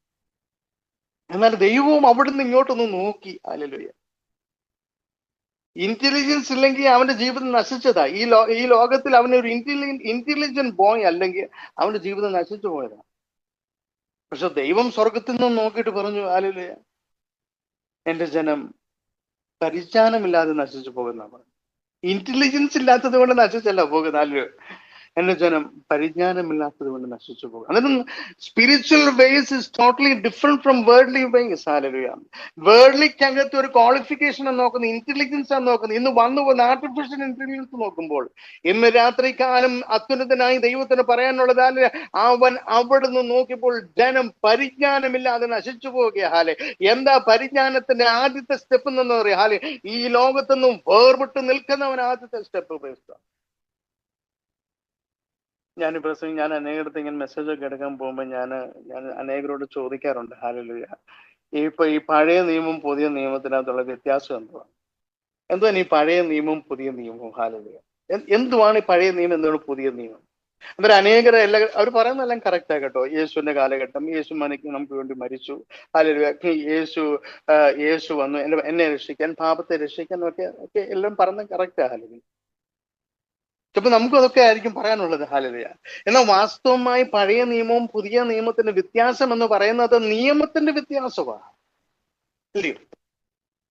S2: എന്നാൽ ദൈവവും അവിടുന്ന് ഇങ്ങോട്ടൊന്ന് നോക്കി. ഹല്ലേലൂയ ഇന്റലിജൻസ് ഇല്ലെങ്കിൽ അവന്റെ ജീവിതം നശിച്ചതാ. ഈ ലോകത്തിൽ അവനൊരു ഇന്റലിജന്റ് ബോയ് അല്ലെങ്കിൽ അവന്റെ ജീവിതം നശിച്ചു പോയതാ. പക്ഷെ ദൈവം സ്വർഗത്തിൽ നിന്ന് നോക്കിയിട്ട് പറഞ്ഞു, ഹല്ലേലൂയ എന്റെ ജനം പരിജ്ഞാനമില്ലാതെ നശിച്ചു പോകുന്ന പറഞ്ഞു. ഇന്റലിജൻസ് ഇല്ലാത്തത് കൊണ്ട് നശിച്ചല്ല പോകുന്ന, എന്റെ ജനം പരിജ്ഞാനമില്ലാത്തത് കൊണ്ട് നശിച്ചു പോകും. അന്നേരം spiritual ways is totally different from worldly ways. Hallelujah വേർഡ്ലിക്കകത്ത് ഒരു ക്വാളിഫിക്കേഷൻ നോക്കുന്നത്, ഇന്റലിജൻസ് ആണ് നോക്കുന്നത്. ഇന്ന് വന്നു പോകുന്ന ആർട്ടിഫിഷ്യൽ ഇന്റലിജൻസ് നോക്കുമ്പോൾ ഇന്ന് രാത്രികാലം അത്യുന്നതനായി ദൈവത്തിന് പറയാനുള്ളത്, അവൻ അവിടുന്ന് നോക്കിയപ്പോൾ ജനം പരിജ്ഞാനമില്ലാതെ നശിച്ചു പോവുക. ഹാലെ എന്താ പരിജ്ഞാനത്തിന്റെ ആദ്യത്തെ സ്റ്റെപ്പ് എന്ന് പറയാം? ഹാലെ ഈ ലോകത്തൊന്നും വേർപെട്ട് നിൽക്കുന്നവൻ ആദ്യത്തെ സ്റ്റെപ്പ് പ്രേസ്ത. ഞാൻ അനേകടത്ത് ഇങ്ങനെ മെസ്സേജ് ഒക്കെ എടുക്കാൻ പോകുമ്പോൾ ഞാൻ അനേകരോട് ചോദിക്കാറുണ്ട്, ഹല്ലേലൂയ ഇപ്പൊ ഈ പഴയ നിയമം പുതിയ നിയമത്തിനകത്തുള്ള വ്യത്യാസം എന്തുവാണ് ഈ പഴയ നിയമവും പുതിയ നിയമവും? ഹല്ലേലൂയ എന്തുവാണ് ഈ പഴയ നിയമം, എന്താണ് പുതിയ നിയമം? അന്നേരം അനേകരെ അവർ പറയുന്നതെല്ലാം കറക്റ്റാ കേട്ടോ. യേശുവിന്റെ കാലഘട്ടം, യേശു നമുക്ക് വേണ്ടി മരിച്ചു, ഹല്ലേലൂയ യേശു വന്നു എന്നെ രക്ഷിക്കാൻ, പാപത്തെ രക്ഷിക്കാൻ ഒക്കെ എല്ലാം പറഞ്ഞ കറക്റ്റാ. ഹല്ലേലൂയ ചിലപ്പോൾ നമുക്കും അതൊക്കെ ആയിരിക്കും പറയാനുള്ളത്. ഹല്ലേലൂയ എന്നാൽ വാസ്തവമായി പഴയ നിയമവും പുതിയ നിയമത്തിന്റെ വ്യത്യാസം എന്ന് പറയുന്നത് നിയമത്തിന്റെ വ്യത്യാസമാണ്. ഇല്ലയോ?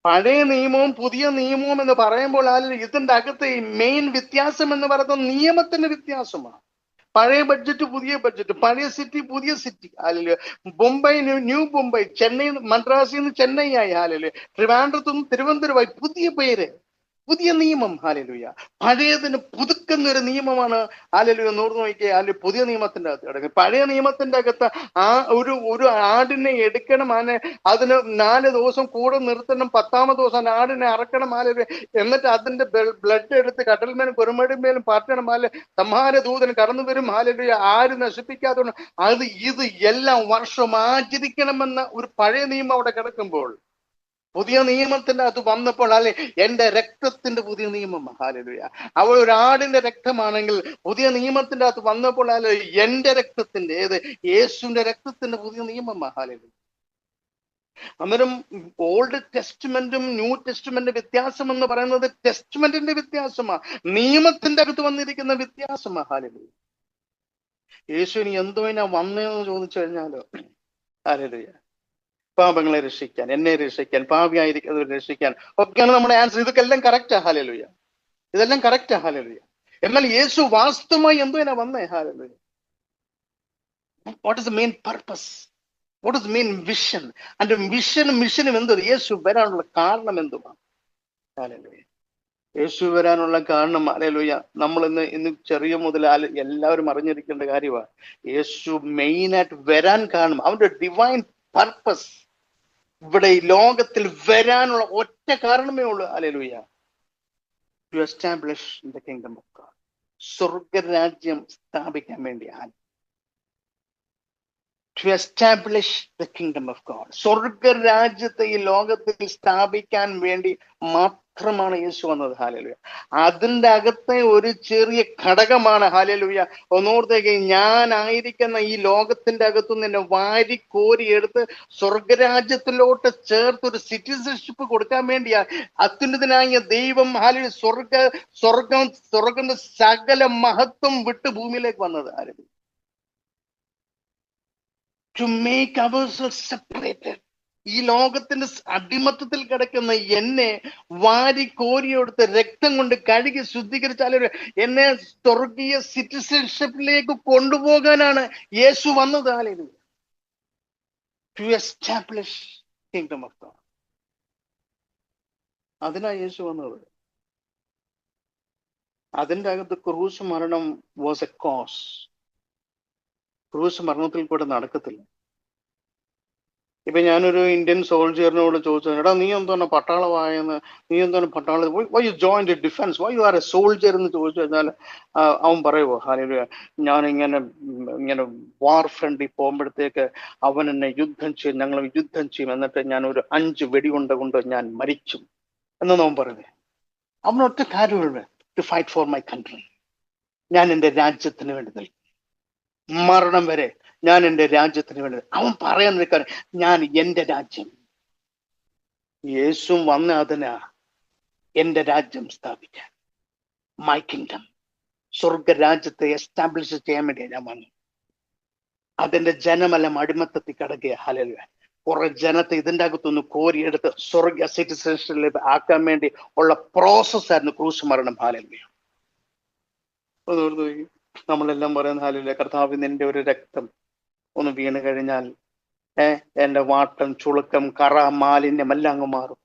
S2: പഴയ നിയമവും പുതിയ നിയമവും എന്ന് പറയുമ്പോൾ ഇതിന്റെ അകത്ത് ഈ മെയിൻ വ്യത്യാസം എന്ന് പറയുന്നത് നിയമത്തിന്റെ വ്യത്യാസമാണ്. പഴയ ബഡ്ജറ്റ് പുതിയ ബഡ്ജറ്റ്, പഴയ സിറ്റി പുതിയ city. Hallelujah Mumbai new Mumbai, Chennai മദ്രാസിൽ നിന്ന് ചെന്നൈ ആയി. ഹല്ലേലൂയ ട്രിവാൻഡ്രത്തു നിന്ന് തിരുവനന്തപുരമായി, പുതിയ പേര്, പുതിയ നിയമം. ഹല്ലേലൂയ പഴയതിന് പുതുക്കുന്ന ഒരു നിയമമാണ്. ഹല്ലേലൂയ നൂറ് നോക്കിയേ, അല്ലെങ്കിൽ പുതിയ നിയമത്തിന്റെ അകത്ത് കിടക്കും. പഴയ നിയമത്തിന്റെ അകത്ത് ഒരു ആടിനെ എടുക്കണം, അതിന് 4 ദിവസം കൂടെ നിർത്തണം, 10ാമത്തെ ദിവസം ആടിനെ അറക്കണം. ഹല്ലേലൂയ എന്നിട്ട് അതിന്റെ ബ്ലഡ് എടുത്ത് കടൽമേലും കുറുമടിമേലും പാറ്റണം. സംഹാര ദൂതൻ കടന്നു വരും. ഹല്ലേലൂയ ആര് നശിപ്പിക്കാതെ ഇത് എല്ലാം വർഷം ആചരിക്കണമെന്ന ഒരു പഴയ നിയമം അവിടെ കിടക്കുമ്പോൾ പുതിയ നിയമത്തിന്റെ അത് വന്നപ്പോൾ എന്റെ രക്തത്തിന്റെ പുതിയ നിയമം. ഹല്ലേലൂയ അവൾ ഒരു ആടിന്റെ രക്തമാണെങ്കിൽ പുതിയ നിയമത്തിന്റെ അത് വന്നപ്പോൾ എന്റെ രക്തത്തിന്റെ, ഏത് യേശുവിന്റെ രക്തത്തിന്റെ പുതിയ നിയമം. ഹല്ലേലൂയ അന്നേരം ഓൾഡ് ടെസ്റ്റ്മെന്റും ന്യൂ ടെസ്റ്റ്മെന്റ് വ്യത്യാസം എന്ന് പറയുന്നത് ടെസ്റ്റ്മെന്റിന്റെ വ്യത്യാസമാണ്, നിയമത്തിന്റെ അകത്ത് വന്നിരിക്കുന്ന വ്യത്യാസമാണ്. ഹല്ലേലൂയ യേശുവിന് എന്തോനാ വന്നതെന്ന് ചോദിച്ചു കഴിഞ്ഞാലോ, ഹല്ലേലൂയ പാപങ്ങളെ രക്ഷിക്കാൻ, എന്നെ രക്ഷിക്കാൻ, പാപിയായിരിക്കുന്നവരെ രക്ഷിക്കാൻ ഒക്കെയാണ് നമ്മുടെ ആൻസർ. ഇതൊക്കെ എല്ലാം കറക്റ്റാ. ഹല്ലേലൂയ ഇതെല്ലാം കറക്റ്റാ. ഹല്ലേലൂയ എന്നാൽ യേശു വാസ്തവമായി എന്തോനാ വന്നേ? Hallelujah what is the main purpose? What is mean vision? അതിന്റെ മിഷനും എന്ത്? യേശു വരാനുള്ള കാരണം എന്തുമാണ്? ഹല്ലേലൂയ. യേശു വരാനുള്ള കാരണം, ഹല്ലേലൂയ, നമ്മൾ ഇന്ന് ചെറിയ മുതൽ എല്ലാവരും അറിഞ്ഞിരിക്കേണ്ട കാര്യമാണ്. യേശു മെയിനായിട്ട് വരാൻ കാരണം, അവന്റെ ഡിവൈൻ പർപ്പസ്, ഇവിടെ ഈ ലോകത്തിൽ വരാനുള്ള ഒറ്റ കാരണമേ ഉള്ളൂ. Hallelujah. To establish the kingdom of God. സ്വർഗരാജ്യം സ്ഥാപിക്കാൻ വേണ്ടിയാണ്. To establish the kingdom of God. സ്വർഗരാജ്യത്തെ ഈ ലോകത്തിൽ സ്ഥാപിക്കാൻ വേണ്ടി മാത്രമാണ് യേശു വന്നത്. ഹല്ലേലൂയ. അതിൻ്റെ അകത്തെ ഒരു ചെറിയ ഘടകമാണ്, ഹല്ലേലൂയ, ഒന്നോർത്തേക്ക്, ഞാനായിരിക്കുന്ന ഈ ലോകത്തിന്റെ അകത്തുനിന്ന് എന്നെ വാരിക്കോരി എടുത്ത് സ്വർഗരാജ്യത്തിലോട്ട് ചേർത്ത് ഒരു സിറ്റിസൺഷിപ്പ് കൊടുക്കാൻ വേണ്ടിയാ അത്യുന്നതനായ ദൈവം, ഹല്ലേലൂയ, സ്വർഗം സകല മഹത്വം വിട്ട് ഭൂമിയിലേക്ക് വന്നത്. Hallelujah. To make ourselves separated. ഈ ലോകത്തിന്റെ അടിമത്തത്തിൽ കിടക്കുന്ന എന്നെ വാരിക്കോരിയെടുത്ത് രക്തം കൊണ്ട് കഴുകി ശുദ്ധീകരിച്ചാലും എന്നെ സ്വർഗീയ സിറ്റിസൺഷിപ്പിലേക്ക് കൊണ്ടുപോകാനാണ് യേശു വന്നത്. Hallelujah. To establish kingdom of God. അതിനാ യേശു വന്നത്. അതിൻ്റെ അകത്ത് ക്രൂശ് മരണം വാസ് എ കോസ്. ക്രൂശ് മരണത്തിൽ കൂടെ നടക്കത്തില്ല. ഇപ്പൊ ഞാനൊരു ഇന്ത്യൻ സോൾജിയറിനോട് ചോദിച്ചു, എടാ നീ എന്താണ് പട്ടാളമായെന്ന്, നീ എന്താണ് പട്ടാള, why you join the defence, why you are a soldier എന്ന് ചോദിച്ചു കഴിഞ്ഞാൽ അവൻ പറയുമോ, ഹല്ലേലൂയ, ഞാനിങ്ങനെ വാർ ഫ്രണ്ടിൽ പോകുമ്പോഴത്തേക്ക് അവൻ എന്നെ യുദ്ധം ചെയ്യും, ഞങ്ങൾ യുദ്ധം ചെയ്യും, എന്നിട്ട് ഞാൻ ഒരു 5 വെടികൊണ്ട കൊണ്ട് ഞാൻ മരിച്ചു എന്നൊന്നും അവൻ പറയുന്നത്. അവനൊറ്റ കാര്യമുള്ളൂ, to fight for my country. ഞാൻ എൻ്റെ രാജ്യത്തിന് വേണ്ടി നിൽക്കും, മരണം വരെ ഞാൻ എൻ്റെ രാജ്യത്തിന് വേണ്ടി. അവൻ പറയാൻ നിൽക്കാൻ, ഞാൻ എൻ്റെ രാജ്യം. യേശു വന്ന അതിനാ, എൻ്റെ രാജ്യം സ്ഥാപിക്കാൻ, മൈ കിങ്ഡം, സ്വർഗരാജ്യത്തെ എസ്റ്റാബ്ലിഷ് ചെയ്യാൻ വേണ്ടിയാണ് ഞാൻ വന്നു. അതിന്റെ ജനമെല്ലാം അടിമത്തത്തിൽ കിടക്കുക. ഹല്ലേലൂയ. കുറെ ജനത്തെ ഇതിൻ്റെ അകത്തൊന്ന് കോരിയെടുത്ത് സ്വർഗ സിറ്റിസൺഷിപ്പിലേക്ക് ആക്കാൻ വേണ്ടി ഉള്ള പ്രോസസ്സായിരുന്നു ക്രൂശ് മരണം. ഹല്ലേലൂയ. നമ്മളെല്ലാം പറയുന്ന, ഹല്ലേലൂയ, കർത്താവ് നിന്റെ ഒരു രക്തം ഒന്ന് വീണ് കഴിഞ്ഞാൽ എന്റെ വാട്ടം, ചുളുക്കം, കറ, മാലിന്യം എല്ലാം അങ്ങ് മാറും.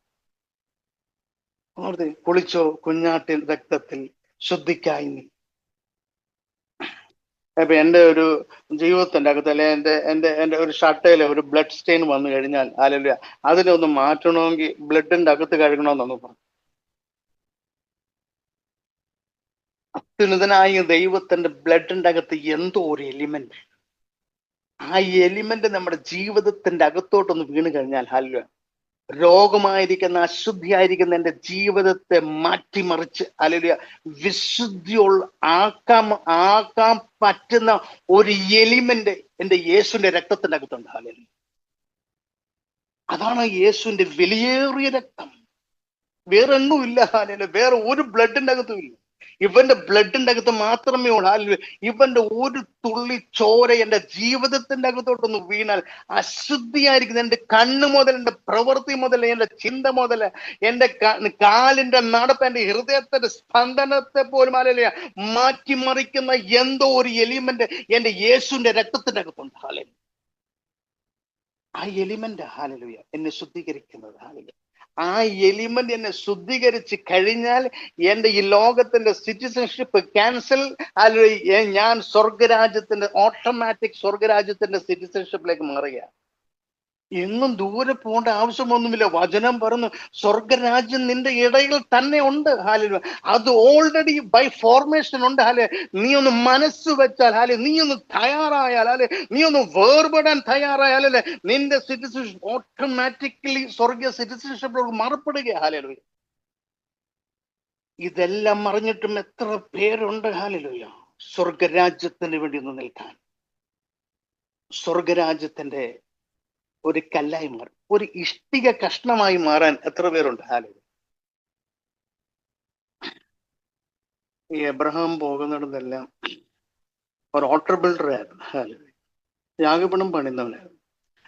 S2: കുളിച്ചോ കുഞ്ഞാട്ടിൻ രക്തത്തിൽ ശുദ്ധിക്കായി നീ. അപ്പൊ എൻ്റെ ഒരു ജീവിതത്തിന്റെ അകത്ത്, അല്ലെ എൻ്റെ ഒരു ഷർട്ടയില് ഒരു ബ്ലഡ് സ്റ്റെയിൻ വന്നു കഴിഞ്ഞാൽ, ഹല്ലേലൂയ, അതിനെ ഒന്ന് മാറ്റണമെങ്കിൽ ബ്ലഡിന്റെ അകത്ത് കഴുകണമെന്നൊന്ന് പറഞ്ഞു. അത്യുന്നതനായ ദൈവത്തിന്റെ ബ്ലഡിന്റെ അകത്ത് എന്തോ ഒരു എലിമെന്റ്, ആ എലിമെന്റ് നമ്മുടെ ജീവിതത്തിന്റെ അകത്തോട്ടൊന്ന് വീണ് കഴിഞ്ഞാൽ, ഹല്ലേലൂയ, രോഗമായിരിക്കുന്ന, അശുദ്ധിയായിരിക്കുന്ന എൻ്റെ ജീവിതത്തെ മാറ്റിമറിച്ച്, ഹല്ലേലൂയ, വിശുദ്ധിയുള്ള ആക്കാൻ പറ്റുന്ന ഒരു എലിമെന്റ് എൻ്റെ യേശുവിന്റെ രക്തത്തിന്റെ അകത്തുണ്ട്. ഹല്ലേലൂയ. അതാണ് യേശുവിന്റെ വിലയേറിയ രക്തം. വേറെ എങ്ങും ഇല്ല. ഹല്ലേലൂയ. വേറെ ഒരു ബ്ലഡിന്റെ അകത്തും ഇല്ല. ഇവന്റെ ബ്ലഡിന്റെ അകത്ത് മാത്രമേ ഉള്ളൂ. ഹല്ലേലൂയ. ഇവന്റെ ഒരു തുള്ളി ചോര എൻ്റെ ജീവിതത്തിന്റെ അകത്തോട്ടൊന്ന് വീണാൽ അശുദ്ധിയായിരിക്കുന്ന എൻ്റെ കണ്ണ് മുതൽ, എൻ്റെ പ്രവൃത്തി മുതൽ, എൻ്റെ ചിന്ത മുതൽ, എൻ്റെ കാലിന്റെ നടപ്പ്, എൻ്റെ ഹൃദയത്തിന്റെ സ്പന്ദനത്തെ പോലും, ഹല്ലേലൂയ, മാറ്റിമറിക്കുന്ന എന്തോ ഒരു എലിമെന്റ് എൻ്റെ യേശുവിന്റെ രക്തത്തിന്റെ അകത്തുണ്ട്. ഹല്ലേലൂയ. ആ എലിമെന്റ്, ഹല്ലേലൂയ, എന്നെ ശുദ്ധീകരിക്കുന്നത്. ഹല്ലേലൂയ. ആ എലിമെന്റ് എന്നെ ശുദ്ധീകരിച്ച് കഴിഞ്ഞാൽ എൻ്റെ ഈ ലോകത്തിന്റെ സിറ്റിസൺഷിപ്പ് ക്യാൻസൽ. ഹല്ലേലൂയ. ഞാൻ സ്വർഗരാജ്യത്തിന്റെ ഓട്ടോമാറ്റിക് സ്വർഗരാജ്യത്തിന്റെ സിറ്റിസൺഷിപ്പിലേക്ക് മാറുക. എങ്ങും ദൂരെ പോകേണ്ട ആവശ്യമൊന്നുമില്ല. വചനം പറഞ്ഞു, സ്വർഗരാജ്യം നിന്റെ ഇടയിൽ തന്നെ ഉണ്ട്. ഹല്ലേലൂയ. അത് ഓൾറെഡി ബൈ ഫോർമേഷൻ ഉണ്ട്. ഹല്ലേലൂയ. നീ ഒന്ന് മനസ്സ് വെച്ചാൽ, ഹല്ലേലൂയ, നീ ഒന്ന് തയ്യാറായാൽ, ഹല്ലേലൂയ, നീ ഒന്ന് വേർപെടാൻ തയ്യാറായാൽ, ഹല്ലേലൂയ, നിന്റെ സിറ്റിസൺഷിപ്പ് ഓട്ടോമാറ്റിക്കലി സ്വർഗീയ സിറ്റിസൺഷിപ്പിലോട്ട് മാറപ്പെടുക. ഹല്ലേലൂയ. ഇതെല്ലാം അറിഞ്ഞിട്ടും എത്ര പേരുണ്ട്, ഹല്ലേലൂയ, സ്വർഗരാജ്യത്തിന് വേണ്ടി ഒന്ന് നിൽക്കാൻ, സ്വർഗരാജ്യത്തിന്റെ ഒരു കല്ലായി മാറും, ഒരു ഇഷ്ടിക കഷ്ണമായി മാറാൻ എത്ര പേരുണ്ട്. ഹല്ലേലൂയ. ഈ എബ്രഹാം പോകുന്നിടത്തെല്ലാം ഒരു ഓട്ടർ ബിൽഡർ ആയിരുന്നു. ഹല്ലേലൂയ. യാഗപീഠം പണിയുന്നവനായിരുന്നു.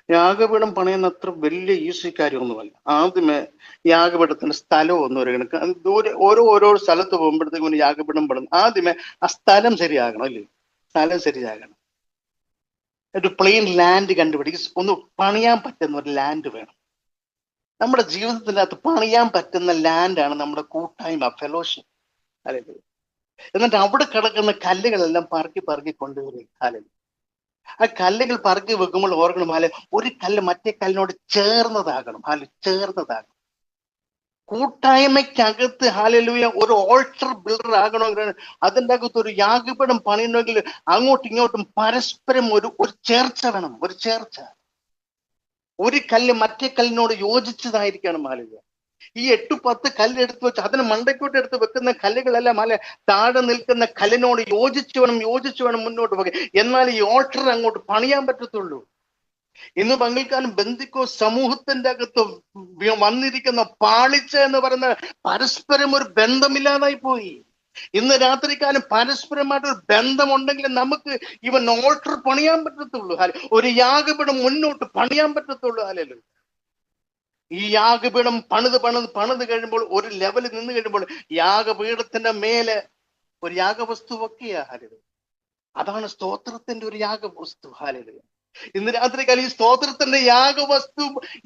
S2: യാഗപീഠം പണിയുന്ന അത്ര വലിയ ഈസി കാര്യമൊന്നുമല്ല. ആദ്യമേ യാഗപീഠത്തിന് സ്ഥലമൊന്നും ഒരു ദൂരെ ഓരോ സ്ഥലത്ത് പോകുമ്പോഴത്തേക്കും ഒരു യാഗപീഠം പണിത് ആദ്യമേ ആ സ്ഥലം ശരിയാകണം, അല്ലേ? സ്ഥലം ശരിയാകണം. ഒരു പ്ലെയിൻ ലാൻഡ് കണ്ടുപിടിക്കും. ഒന്ന് പണിയാൻ പറ്റുന്ന ഒരു ലാൻഡ് വേണം. നമ്മുടെ ജീവിതത്തിൻ്റെ അകത്ത് പണിയാൻ പറ്റുന്ന ലാൻഡാണ് നമ്മുടെ കൂട്ടായ്മ, ഫെലോഷിപ്പ്. ഹല്ലേലൂയ. എന്നിട്ട് അവിടെ കിടക്കുന്ന കല്ലുകളെല്ലാം പറക്കി കൊണ്ടുവരും. ഹല്ലേലൂയ. ആ കല്ലുകൾ പറക്കി വെക്കുമ്പോൾ ഓർക്കണം, ഒരു കല്ല് മറ്റേ കല്ലിനോട് ചേർന്നതാകണം. ചേർന്നതാകണം. കൂട്ടായ്മയ്ക്കകത്ത് ഹല്ലേലൂയ ഒരു ഓൾട്ടർ ബിൽഡർ ആകണമെങ്കിൽ, അതിൻ്റെ അകത്ത് ഒരു യാഗപീഠം പണിയണമെങ്കിൽ അങ്ങോട്ടും ഇങ്ങോട്ടും പരസ്പരം ഒരു ചേർച്ച വേണം. ഒരു ചേർച്ച. ഒരു കല്ല് മറ്റേ കല്ലിനോട് യോജിച്ചതായിരിക്കണം. ഹല്ലേലൂയ. ഈ 8-10 കല്ല് എടുത്ത് വെച്ച് അതിന് മണ്ടയ്ക്കോട്ട് എടുത്ത് വെക്കുന്ന കല്ലുകളെല്ലാം താഴെ നിൽക്കുന്ന കല്ലിനോട് യോജിച്ചു വേണം മുന്നോട്ട് പോകാൻ. എന്നാൽ ഈ ഓൾട്ടർ അങ്ങോട്ട് പണിയാൻ പറ്റത്തുള്ളൂ. ഇന്ന് പങ്കെടുക്കാനും ബന്ധിക്കോ സമൂഹത്തിന്റെ അകത്ത് വന്നിരിക്കുന്ന പാളിച്ച എന്ന് പറയുന്ന പരസ്പരം ഒരു ബന്ധമില്ലാതായി പോയി. ഇന്ന് രാത്രിക്കാലം പരസ്പരമായിട്ടൊരു ബന്ധമുണ്ടെങ്കിൽ നമുക്ക് ഇവൻ ഓൾട്ടർ പണിയാൻ പറ്റത്തുള്ളൂ. ഒരു യാഗപീഠം മുന്നോട്ട് പണിയാൻ പറ്റത്തുള്ളൂ. ഹല്ലേലൂയ. ഈ യാഗപീഠം പണിത് കഴിയുമ്പോൾ, ഒരു ലെവലിൽ നിന്ന് കഴിയുമ്പോൾ യാഗപീഠത്തിന്റെ മേലെ ഒരു യാഗവസ്തു വെക്കുക. ഹല്ലേലൂയ. അതാണ് സ്തോത്രത്തിന്റെ ഒരു യാഗവസ്തു. ഹല്ലേലൂയ. ഇന്ന് രാത്രികാലം ഈ സ്തോത്രത്തിന്റെ യാഗവസ്തു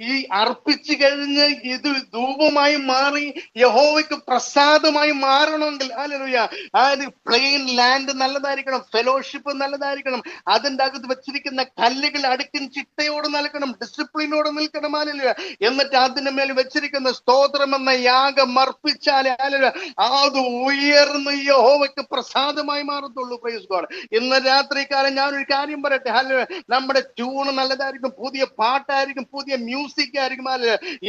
S2: ഈ അർപ്പിച്ചു കഴിഞ്ഞ് ഇത് ധൂപമായി മാറി യഹോവയ്ക്ക് പ്രസാദമായി മാറണമെങ്കിൽ ഹല്ലേലൂയ, ആ പ്ലെയിൻ ലാൻഡ് നല്ലതായിരിക്കണം, ഫെലോഷിപ്പ് നല്ലതായിരിക്കണം, അതിൻ്റെ അകത്ത് വെച്ചിരിക്കുന്ന കല്ലുകൾ അടുക്കും ചിട്ടയോട് നിൽക്കണം, ഡിസിപ്ലിനോട് നിൽക്കണം. ഹല്ലേലൂയ. എന്നിട്ട് അതിന് മേൽ വെച്ചിരിക്കുന്ന സ്തോത്രം എന്ന യാഗം അർപ്പിച്ചാൽ ഹല്ലേലൂയ അത് ഉയർന്ന് യഹോവയ്ക്ക് പ്രസാദമായി മാറത്തുള്ളൂ. Praise God. ഇന്ന് രാത്രികാലം ഞാനൊരു കാര്യം പറയട്ടെ. ഹല്ലേലൂയ. നമ്മുടെ ട്യൂണ് നല്ലതായിരിക്കും, പുതിയ പാട്ടായിരിക്കും, പുതിയ മ്യൂസിക് ആയിരിക്കും.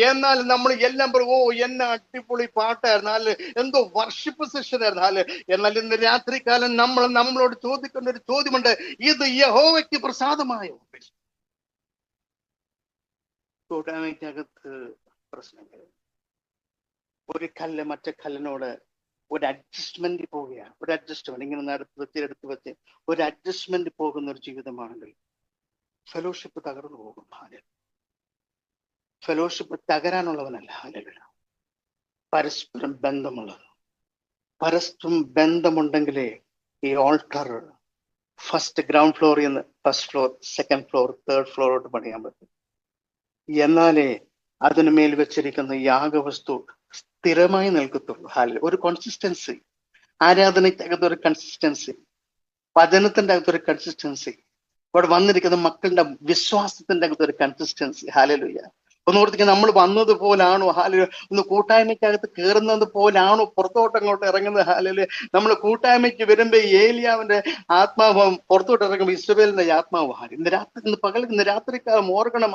S2: എന്നാൽ നമ്മൾ എല്ലാം പറയും, ഓ എന്നെ അടിപൊളി പാട്ടായിരുന്നു, എന്തോ വർഷിപ്പ് സെഷൻ ആയിരുന്നു. എന്നാൽ ഇന്ന് രാത്രികാലം നമ്മളോട് ചോദിക്കേണ്ട ഒരു ചോദ്യമുണ്ട്, ഇത് യഹോവയ്ക്ക് പ്രസാദമായോ? കൂട്ടായ്മയ്ക്കകത്ത് പ്രശ്നങ്ങൾ. ഒരു കല്ല് മറ്റേ കല്ലിനോട് ഒരു അഡ്ജസ്റ്റ്മെന്റ് പോവുകയാണ്. ഒരു അഡ്ജസ്റ്റ്മെന്റ് ഇങ്ങനെ എടുത്ത് വെച്ച് ഒരു അഡ്ജസ്റ്റ്മെന്റ് പോകുന്ന ഒരു ജീവിതമാണെങ്കിൽ ഫെലോഷിപ്പ് തകർന്നു പോകും. ഫെലോഷിപ്പ് തകരാനുള്ളവനല്ല. ഹല്ലേലൂയ. പരസ്പരം ബന്ധമുള്ളത്. പരസ്പരം ബന്ധമുണ്ടെങ്കിലേ ഈ ഓൾട്ടർ ഫസ്റ്റ് ഗ്രൗണ്ട് ഫ്ലോറിൽ നിന്ന് first floor, second floor, third ഫ്ലോറോട്ട് പണിയാൻ പറ്റും. എന്നാലേ അതിന് മേൽ വെച്ചിരിക്കുന്ന യാഗവസ്തു സ്ഥിരമായി നിൽക്കത്തുള്ളൂ. ഹല്ലേലൂയ. ഒരു കൺസിസ്റ്റൻസി, ആരാധനയ്ക്കകത്ത് ഒരു കൺസിസ്റ്റൻസി, വചനത്തിന്റെ അകത്തൊരു കൺസിസ്റ്റൻസി, ഇവിടെ വന്നിരിക്കുന്ന മക്കളുടെ വിശ്വാസത്തിന്റെ അകത്ത് ഒരു കൺസിസ്റ്റൻസി. ഹല്ലേലൂയ. ഒന്ന് ഓർത്തിക്കാൻ, നമ്മൾ വന്നതുപോലാണോ? ഹല്ലേലൂയ. ഒന്ന് കൂട്ടായ്മയ്ക്കകത്ത് കയറുന്നത് പോലാണോ പുറത്തോട്ട് അങ്ങോട്ട് ഇറങ്ങുന്നത്? ഹല്ലേലൂയ. നമ്മൾ കൂട്ടായ്മയ്ക്ക് വരുമ്പോ ഏലിയാവിന്റെ ആത്മാവ് പുറത്തോട്ട് ഇറങ്ങുമ്പോൾ ഇസ്രായേലിന്റെ ആത്മാവ്. ഇന്ന് രാത്രിക്കാലം ഓർക്കണം,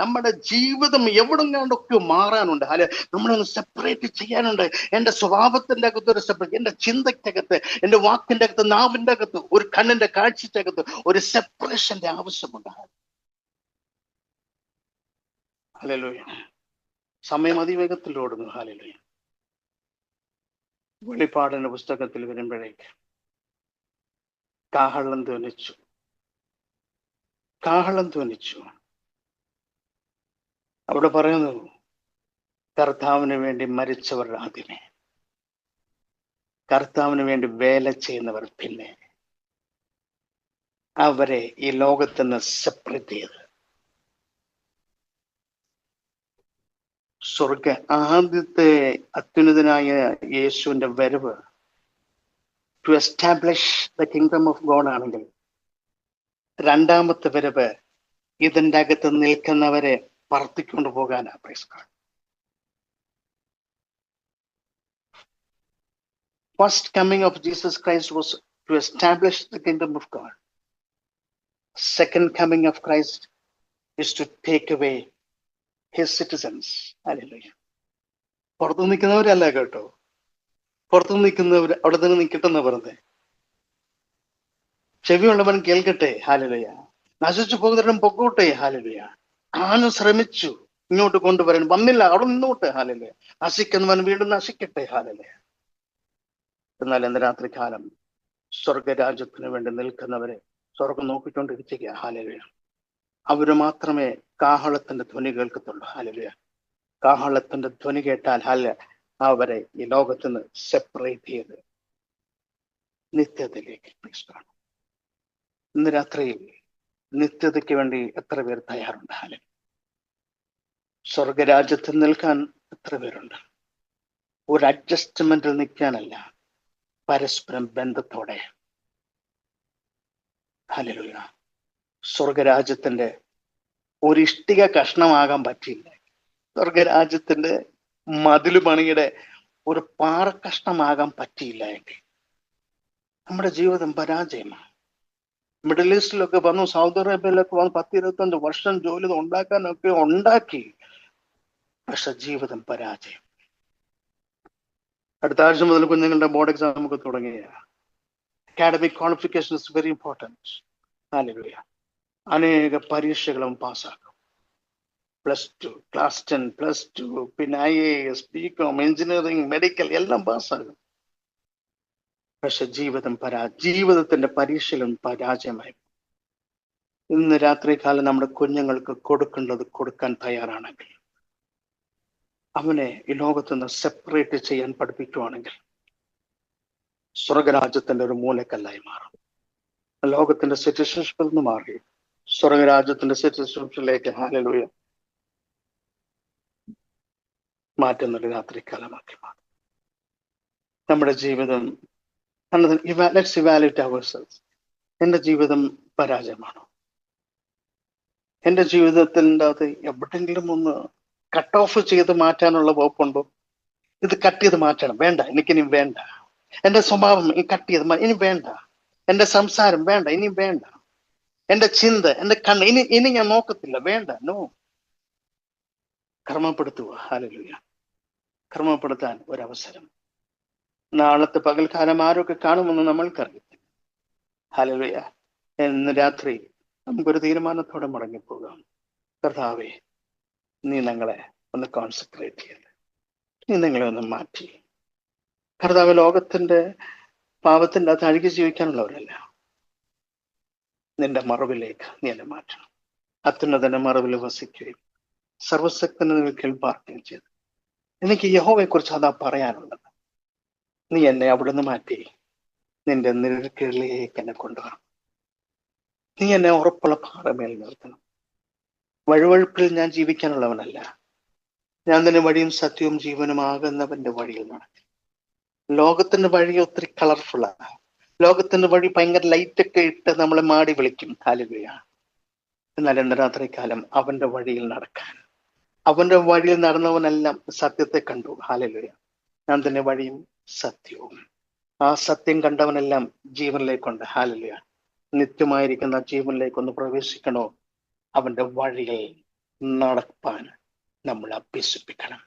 S2: നമ്മുടെ ജീവിതം എവിടും കണ്ടൊക്കെ മാറാനുണ്ട്. നമ്മളൊന്ന് സെപ്പറേറ്റ് ചെയ്യാനുണ്ട്. എന്റെ സ്വഭാവത്തിന്റെ അകത്ത് ഒരു സെപ്പറേറ്റ്, എന്റെ ചിന്തയ്ക്കകത്ത്, എന്റെ വാക്കിന്റെ അകത്ത്, നാവിന്റെ അകത്ത്, ഒരു കണ്ണിന്റെ കാഴ്ചയ്ക്കകത്ത് ഒരു സെപ്പറേഷന്റെ ആവശ്യമുണ്ട്. ഹല്ലേലൂയ. സമയം അതിവേഗത്തിൽ ഓടുന്നു. ഹല്ലേലൂയ. വെളിപ്പാടിന്റെ പുസ്തകത്തിൽ വരുമ്പോഴേക്ക് കാഹളം ധ്വനിച്ചു. അവിടെ പറയുന്നു, കർത്താവിന് വേണ്ടി മരിച്ചവർ ആദ്യമേ, കർത്താവിന് വേണ്ടി വേല ചെയ്യുന്നവർ പിന്നെ, അവരെ ഈ ലോകത്തിൽ നിന്ന് സെപ്പറേറ്റ് ചെയ്ത് ആദ്യത്തെ അത്യുന്നതനായ യേശുവിന്റെ വരവ് to establish the kingdom of God ആണെങ്കിൽ, രണ്ടാമത്തെ വരവ് ഇതിൻ്റെ അകത്ത് നിൽക്കുന്നവരെ പറത്തിക്കൊണ്ടു പോകാനാ. Praise God. First coming of Jesus Christ was to establish the kingdom of God. Second coming of Christ is to take away his citizens. Hallelujah. പുറത്തു നിൽക്കുന്നവരല്ല കേട്ടോ, പുറത്തു നിൽക്കുന്നവർ അവിടെ തന്നെ നിൽക്കട്ടെന്ന് പറഞ്ഞേ. ചെവിയുള്ളവൻ കേൾക്കട്ടെ. ഹല്ലേലൂയ. നശിച്ചു പോകുന്നവരും പൊക്കോട്ടെ. ഹല്ലേലൂയ. ആനും ശ്രമിച്ചു ഇങ്ങോട്ട് കൊണ്ടുവരാൻ, വന്നില്ല, അവിടെ നിന്നോട്ടെ. ഹല്ലേലൂയ. നശിക്കുന്നവൻ വീണ്ടും നശിക്കട്ടെ. ഹല്ലേലൂയ. എന്നാൽ ഇന്ന് രാത്രികാലം സ്വർഗരാജ്യത്തിന് വേണ്ടി നിൽക്കുന്നവരെ സ്വർഗം നോക്കിക്കൊണ്ടിരിക്കുക. ഹല്ലേലൂയ. അവര് മാത്രമേ കാഹളത്തിന്റെ ധ്വനി കേൾക്കത്തുള്ളൂ. ഹല്ലേലൂയ. കാഹളത്തിന്റെ ധ്വനി കേട്ടാൽ അവരെ ഈ ലോകത്ത് നിന്ന് സെപ്പറേറ്റ് ചെയ്ത് നിത്യത്തിലേക്ക്. ഇന്ന് രാത്രിയിൽ നിത്യതയ്ക്ക് വേണ്ടി എത്ര പേർ തയ്യാറുണ്ട്? ഹാലേ. സ്വർഗരാജ്യത്തിൽ നിൽക്കാൻ എത്ര പേരുണ്ട്? ഒരു അഡ്ജസ്റ്റ്മെന്റിൽ നിൽക്കാനല്ല, പരസ്പരം ബന്ധത്തോടെ. ഹല്ലേലൂയ. സ്വർഗരാജ്യത്തിന്റെ ഒരു ഇഷ്ടിക കഷ്ണമാകാൻ പറ്റില്ല. സ്വർഗരാജ്യത്തിന്റെ മതിലുപണിയുടെ ഒരു പാറ കഷ്ണമാകാൻ പറ്റിയില്ല എങ്കിൽ നമ്മുടെ ജീവിതം പരാജയമാണ്. മിഡിൽ ഈസ്റ്റിലൊക്കെ വന്നു, സൗദി അറേബ്യയിലൊക്കെ വന്ന് 10-25 വർഷം ജോലി ഉണ്ടാക്കാനൊക്കെ ഉണ്ടാക്കി, പക്ഷെ ജീവിതം പരാജയം. അടുത്ത ആഴ്ച മുതൽ കുഞ്ഞുങ്ങളുടെ ബോർഡ് എക്സാം ഒക്കെ തുടങ്ങിയ academic qualification is very important. Hallelujah. അനേക പരീക്ഷകളും പാസ്സാക്കും. +2, ക്ലാസ് 10, +2, പിന്നെ IAS, BCom, എഞ്ചിനീയറിംഗ്, മെഡിക്കൽ എല്ലാം പാസ്സാകും. പക്ഷെ ജീവിതത്തിന്റെ പരീക്ഷയിലും പരാജയമായി. ഇന്ന് രാത്രികാലം നമ്മുടെ കുഞ്ഞുങ്ങൾക്ക് കൊടുക്കേണ്ടത് കൊടുക്കാൻ തയ്യാറാണെങ്കിൽ, അവനെ ഈ ലോകത്ത് നിന്ന് സെപ്പറേറ്റ് ചെയ്യാൻ പഠിപ്പിക്കുവാണെങ്കിൽ, സ്വർഗരാജ്യത്തിന്റെ ഒരു മൂലക്കല്ലായി മാറും. ലോകത്തിന്റെ സിറ്റിസൺഷിപ്പിൽ നിന്ന് മാറി സ്വർഗരാജ്യത്തിന്റെ സിറ്റിസൺഷിപ്പിലേക്ക് ഹല്ലേലൂയ മാറ്റുന്നൊരു രാത്രികാലമാക്കി മാറും. നമ്മുടെ ജീവിതം, ലെറ്റ്സ് ഇവാലുവേറ്റ് ourselves. എൻ്റെ ജീവിതം പരാജയമാണോ? എൻ്റെ ജീവിതത്തിൻ്റെ അത് എവിടെയെങ്കിലും ഒന്ന് കട്ട് ഓഫ് ചെയ്ത് മാറ്റാനുള്ള വകുപ്പുണ്ടോ? ഇത് കട്ട് ചെയ്ത് മാറ്റണം, വേണ്ട, എനിക്കിനി വേണ്ട. എൻ്റെ സ്വഭാവം കട്ട് ചെയ്ത് ഇനി വേണ്ട. എൻ്റെ സംസാരം വേണ്ട, ഇനി വേണ്ട. എൻ്റെ ചിന്ത, എൻ്റെ കണ്ണ് ഇനി ഞാൻ നോക്കത്തില്ല, വേണ്ട. നോ. ക്രമപ്പെടുത്തുക. ഹല്ലേലൂയ. ക്രമപ്പെടുത്താൻ ഒരവസരം. നാളത്തെ പകൽക്കാലം ആരൊക്കെ കാണുമെന്ന് നമ്മൾക്കറിയത്തില്ല. ഹല്ലേലൂയ. ഇന്ന് രാത്രി നമുക്കൊരു തീരുമാനത്തോടെ മടങ്ങിപ്പോകാം. കർത്താവേ, നീ ഞങ്ങളെ ഒന്ന് കോൺസെൻട്രേറ്റ് ചെയ്ത്, നീ ഞങ്ങളെ ഒന്ന് മാറ്റി. കർത്താവ്, ലോകത്തിന്റെ പാപത്തിന്റെ അത് അഴുകി ജീവിക്കാനുള്ളവരല്ല. നിന്റെ മറവിലേക്ക് നീ എന്നെ മാറ്റണം. അത്യുന്നതന്റെ മറവിൽ വസിക്കുകയും സർവശക്തന് കേൾപ്പാർക്കുകയും ചെയ്തു. എനിക്ക് യഹോവയെ കുറിച്ച് അതാ പറയാനുള്ളത്. നീ എന്നെ അവിടുന്ന് മാറ്റി നിന്റെ നിഴൽക്കീഴിലേക്ക് എന്നെ കൊണ്ടുവരണം. നീ എന്നെ ഉറപ്പുള്ള പാറമേൽ നിർത്തണം. വഴുവഴുപ്പിൽ ഞാൻ ജീവിക്കാനുള്ളവനല്ല. ഞാൻ തന്നെ വഴിയും സത്യവും ജീവനുമാകുന്നവന്റെ വഴിയിൽ നടക്കും. ലോകത്തിന്റെ വഴി ഒത്തിരി കളർഫുള്ളാണ്. ലോകത്തിന്റെ വഴി ഭയങ്കര ലൈറ്റൊക്കെ ഇട്ട് നമ്മളെ മാടി വിളിക്കും. ഹല്ലേലൂയ. എന്നാൽ ഇന്ന് രാത്രികാലം അവന്റെ വഴിയിൽ നടക്കാൻ, അവന്റെ വഴിയിൽ നടന്നവനെല്ലാം സത്യത്തെ കണ്ടു. ഹല്ലേലൂയ. ഞാൻ തന്നെ വഴിയും സത്യവും. ആ സത്യം കണ്ടവനെല്ലാം ജീവനിലേക്കുണ്ട്. ഹല്ലേലൂയ. നിത്യമായിരിക്കുന്ന ജീവനിലേക്കൊന്ന് പ്രവേശിക്കണോ? അവന്റെ വഴിയിൽ നടപ്പാൻ നമ്മൾ അഭ്യസിപ്പിക്കണം.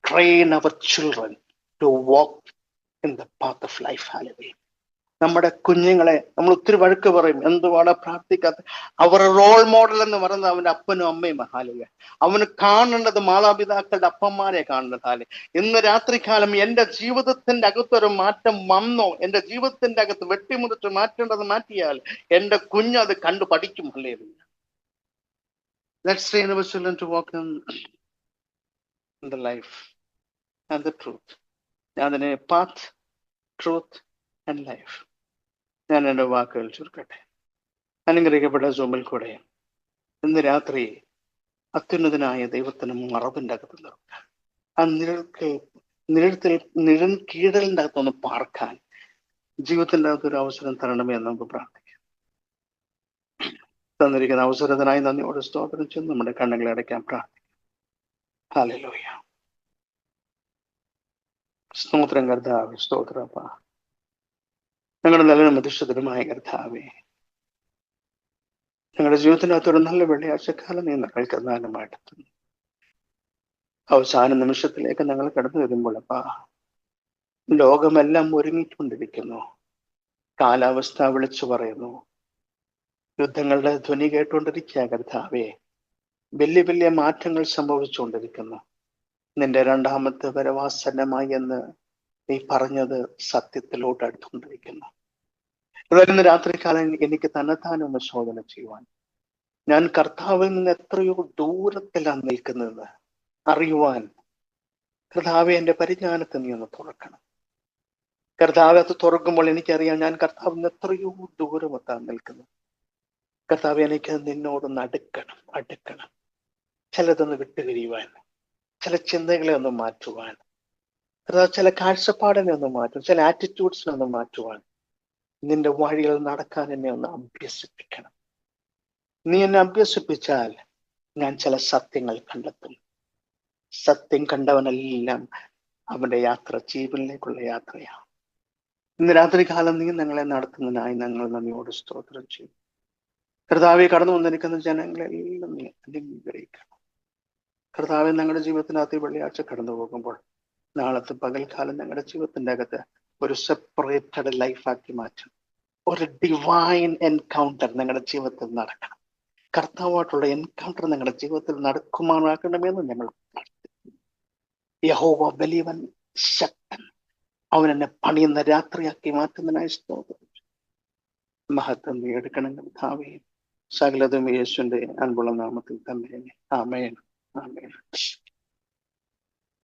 S2: Train our children to walk in the path of life. Hallelujah. നമ്മുടെ കുഞ്ഞുങ്ങളെ നമ്മൾ ഒത്തിരി വഴക്ക് പറയും, എന്തുവാടാ പ്രാർത്ഥിക്കാത്ത. അവർ റോൾ മോഡൽ എന്ന് പറയുന്നത് അവന്റെ അപ്പനും അമ്മയും. ഹല്ലേലൂയ. അവന് കാണേണ്ടത് മാതാപിതാക്കളുടെ അപ്പന്മാരെ കാണേണ്ടത്. ഹല്ലേലൂയ. ഇന്ന് രാത്രികാലം എൻ്റെ ജീവിതത്തിന്റെ അകത്തൊരു മാറ്റം വന്നോ? എൻ്റെ ജീവിതത്തിന്റെ അകത്ത് വെട്ടിമുറിച്ച് മാറ്റേണ്ടത് മാറ്റിയാൽ എൻ്റെ കുഞ്ഞത് കണ്ടു പഠിക്കും. Hallelujah. Let's train our children to walk in the life and the truth. അതിനെ path, truth and life. ഞാൻ എൻ്റെ വാക്കുകൾ ചുരുക്കട്ടെ. അനുഗ്രഹിക്കപ്പെട്ട സൂമിൽ കൂടെ ഇന്ന് രാത്രി അത്യുന്നതനായ ദൈവത്തിന് മറവിൻ്റെ അകത്ത് നിർത്താൻ, ആ നിഴൽ കീഴലിൻ്റെ അകത്തൊന്ന് പാർക്കാൻ ജീവിതത്തിൻ്റെ അകത്തൊരു അവസരം തരണമേ എന്ന് നമുക്ക് പ്രാർത്ഥിക്കാം. തന്നിരിക്കുന്ന അവസരത്തിനായി നന്ദിയോടെ സ്തോത്രം ചെയ്ത് നമ്മുടെ കണ്ണുകളെ അടയ്ക്കാൻ പ്രാർത്ഥിക്കാം. ഹല്ലേലൂയ. സ്തോത്രം കർത്താവേ, സ്തോത്രപ്പ. ഞങ്ങളുടെ നല്ല മധ്യസ്ഥതരമായ കർത്താവേ, ഞങ്ങളുടെ ജീവിതത്തിനകത്തൊരു നല്ല വെള്ളിയാഴ്ചക്കാലം നീ ഞങ്ങൾക്ക് ദാനമായിട്ട് തന്നു. അവസാന നിമിഷത്തിലേക്ക് ഞങ്ങൾ കടന്നു വരുമ്പോഴപ്പാ ലോകമെല്ലാം ഒരുങ്ങിക്കൊണ്ടിരിക്കുന്നു. കാലാവസ്ഥ വിളിച്ചു പറയുന്നു. യുദ്ധങ്ങളുടെ ധ്വനി കേട്ടുകൊണ്ടിരിക്കുക കർത്താവേ. വലിയ വലിയ മാറ്റങ്ങൾ സംഭവിച്ചുകൊണ്ടിരിക്കുന്നു. നിന്റെ രണ്ടാമത്തെ വരവാസന്നമായി എന്ന് നീ പറഞ്ഞത് സത്യത്തിലോട്ട് അടുത്തുകൊണ്ടിരിക്കുന്നു. ഇന്ന് രാത്രികാലം എനിക്ക് തന്നെത്താനൊന്ന് ശോധന ചെയ്യുവാൻ, ഞാൻ കർത്താവിൽ നിന്ന് എത്രയോ ദൂരത്തിലാണ് നിൽക്കുന്നത് അറിയുവാൻ കർത്താവെ എൻ്റെ പരിജ്ഞാനത്തെ നീ ഒന്ന് തുറക്കണം. കർത്താവ് അത് തുറക്കുമ്പോൾ എനിക്കറിയാം ഞാൻ കർത്താവിൽ നിന്ന് എത്രയോ ദൂരമെത്താൻ നിൽക്കുന്നു. കർത്താവ്, എനിക്ക് നിന്നോടൊന്ന് അടുക്കണം. ചിലതൊന്ന് വിട്ടുപിരിയുവാൻ, ചില ചിന്തകളെ ഒന്ന് മാറ്റുവാൻ, കർത്താവ് ചില കാഴ്ചപ്പാടിനെ ഒന്ന് മാറ്റും, ചില ആറ്റിറ്റ്യൂഡ്സിനെ ഒന്ന് മാറ്റുവാൻ, നിന്റെ വഴികൾ നടക്കാൻ എന്നെ ഒന്ന് അഭ്യസിപ്പിക്കണം. നീ എന്നെ അഭ്യസിപ്പിച്ചാൽ ഞാൻ ചില സത്യങ്ങൾ കണ്ടെത്തും. സത്യം കണ്ടവനെല്ലാം അവന്റെ യാത്ര ജീവനിലേക്കുള്ള യാത്രയാണ്. ഇന്ന് രാത്രികാലം നീ ഞങ്ങളെ നടത്തുന്നതിനായി ഞങ്ങൾ നന്ദിയോട് സ്തോത്രം ചെയ്യും. കർത്താവെ, കടന്നു വന്നിരിക്കുന്ന ജനങ്ങളെല്ലാം നീ അനുഗ്രഹിക്കണം. കർത്താവെ, ഞങ്ങളുടെ ജീവിതത്തിനകത്ത് വെള്ളിയാഴ്ച കടന്നു പോകുമ്പോൾ നാളത്തെ പകൽക്കാലം ഞങ്ങളുടെ ജീവിതത്തിന്റെ അകത്ത് ഒരു സെപ്പറേറ്റഡ് ലൈഫാക്കി മാറ്റും. ഒരു ഡിവൈൻ എൻകൗണ്ടർ ഞങ്ങളുടെ ജീവിതത്തിൽ നടക്കണം. കർത്താവായിട്ടുള്ള എൻകൗണ്ടർ ഞങ്ങളുടെ ജീവിതത്തിൽ നടക്കുമാറാക്കണമെന്ന് ഞങ്ങൾ പ്രാർത്ഥിക്കുന്നു. യഹോവ വലിയവൻ, ശക്തൻ, അവൻ എന്നെ പണിയുന്ന രാത്രിയാക്കി മാറ്റുന്നതിനായി സ്തോത്രം. മഹത്വം നീ എടുക്കണം കർത്താവേ. സകലതും യേശുവിന്റെ അൻപുള്ള നാമത്തിൽ തന്നെ. ആമേൻ, ആമേൻ.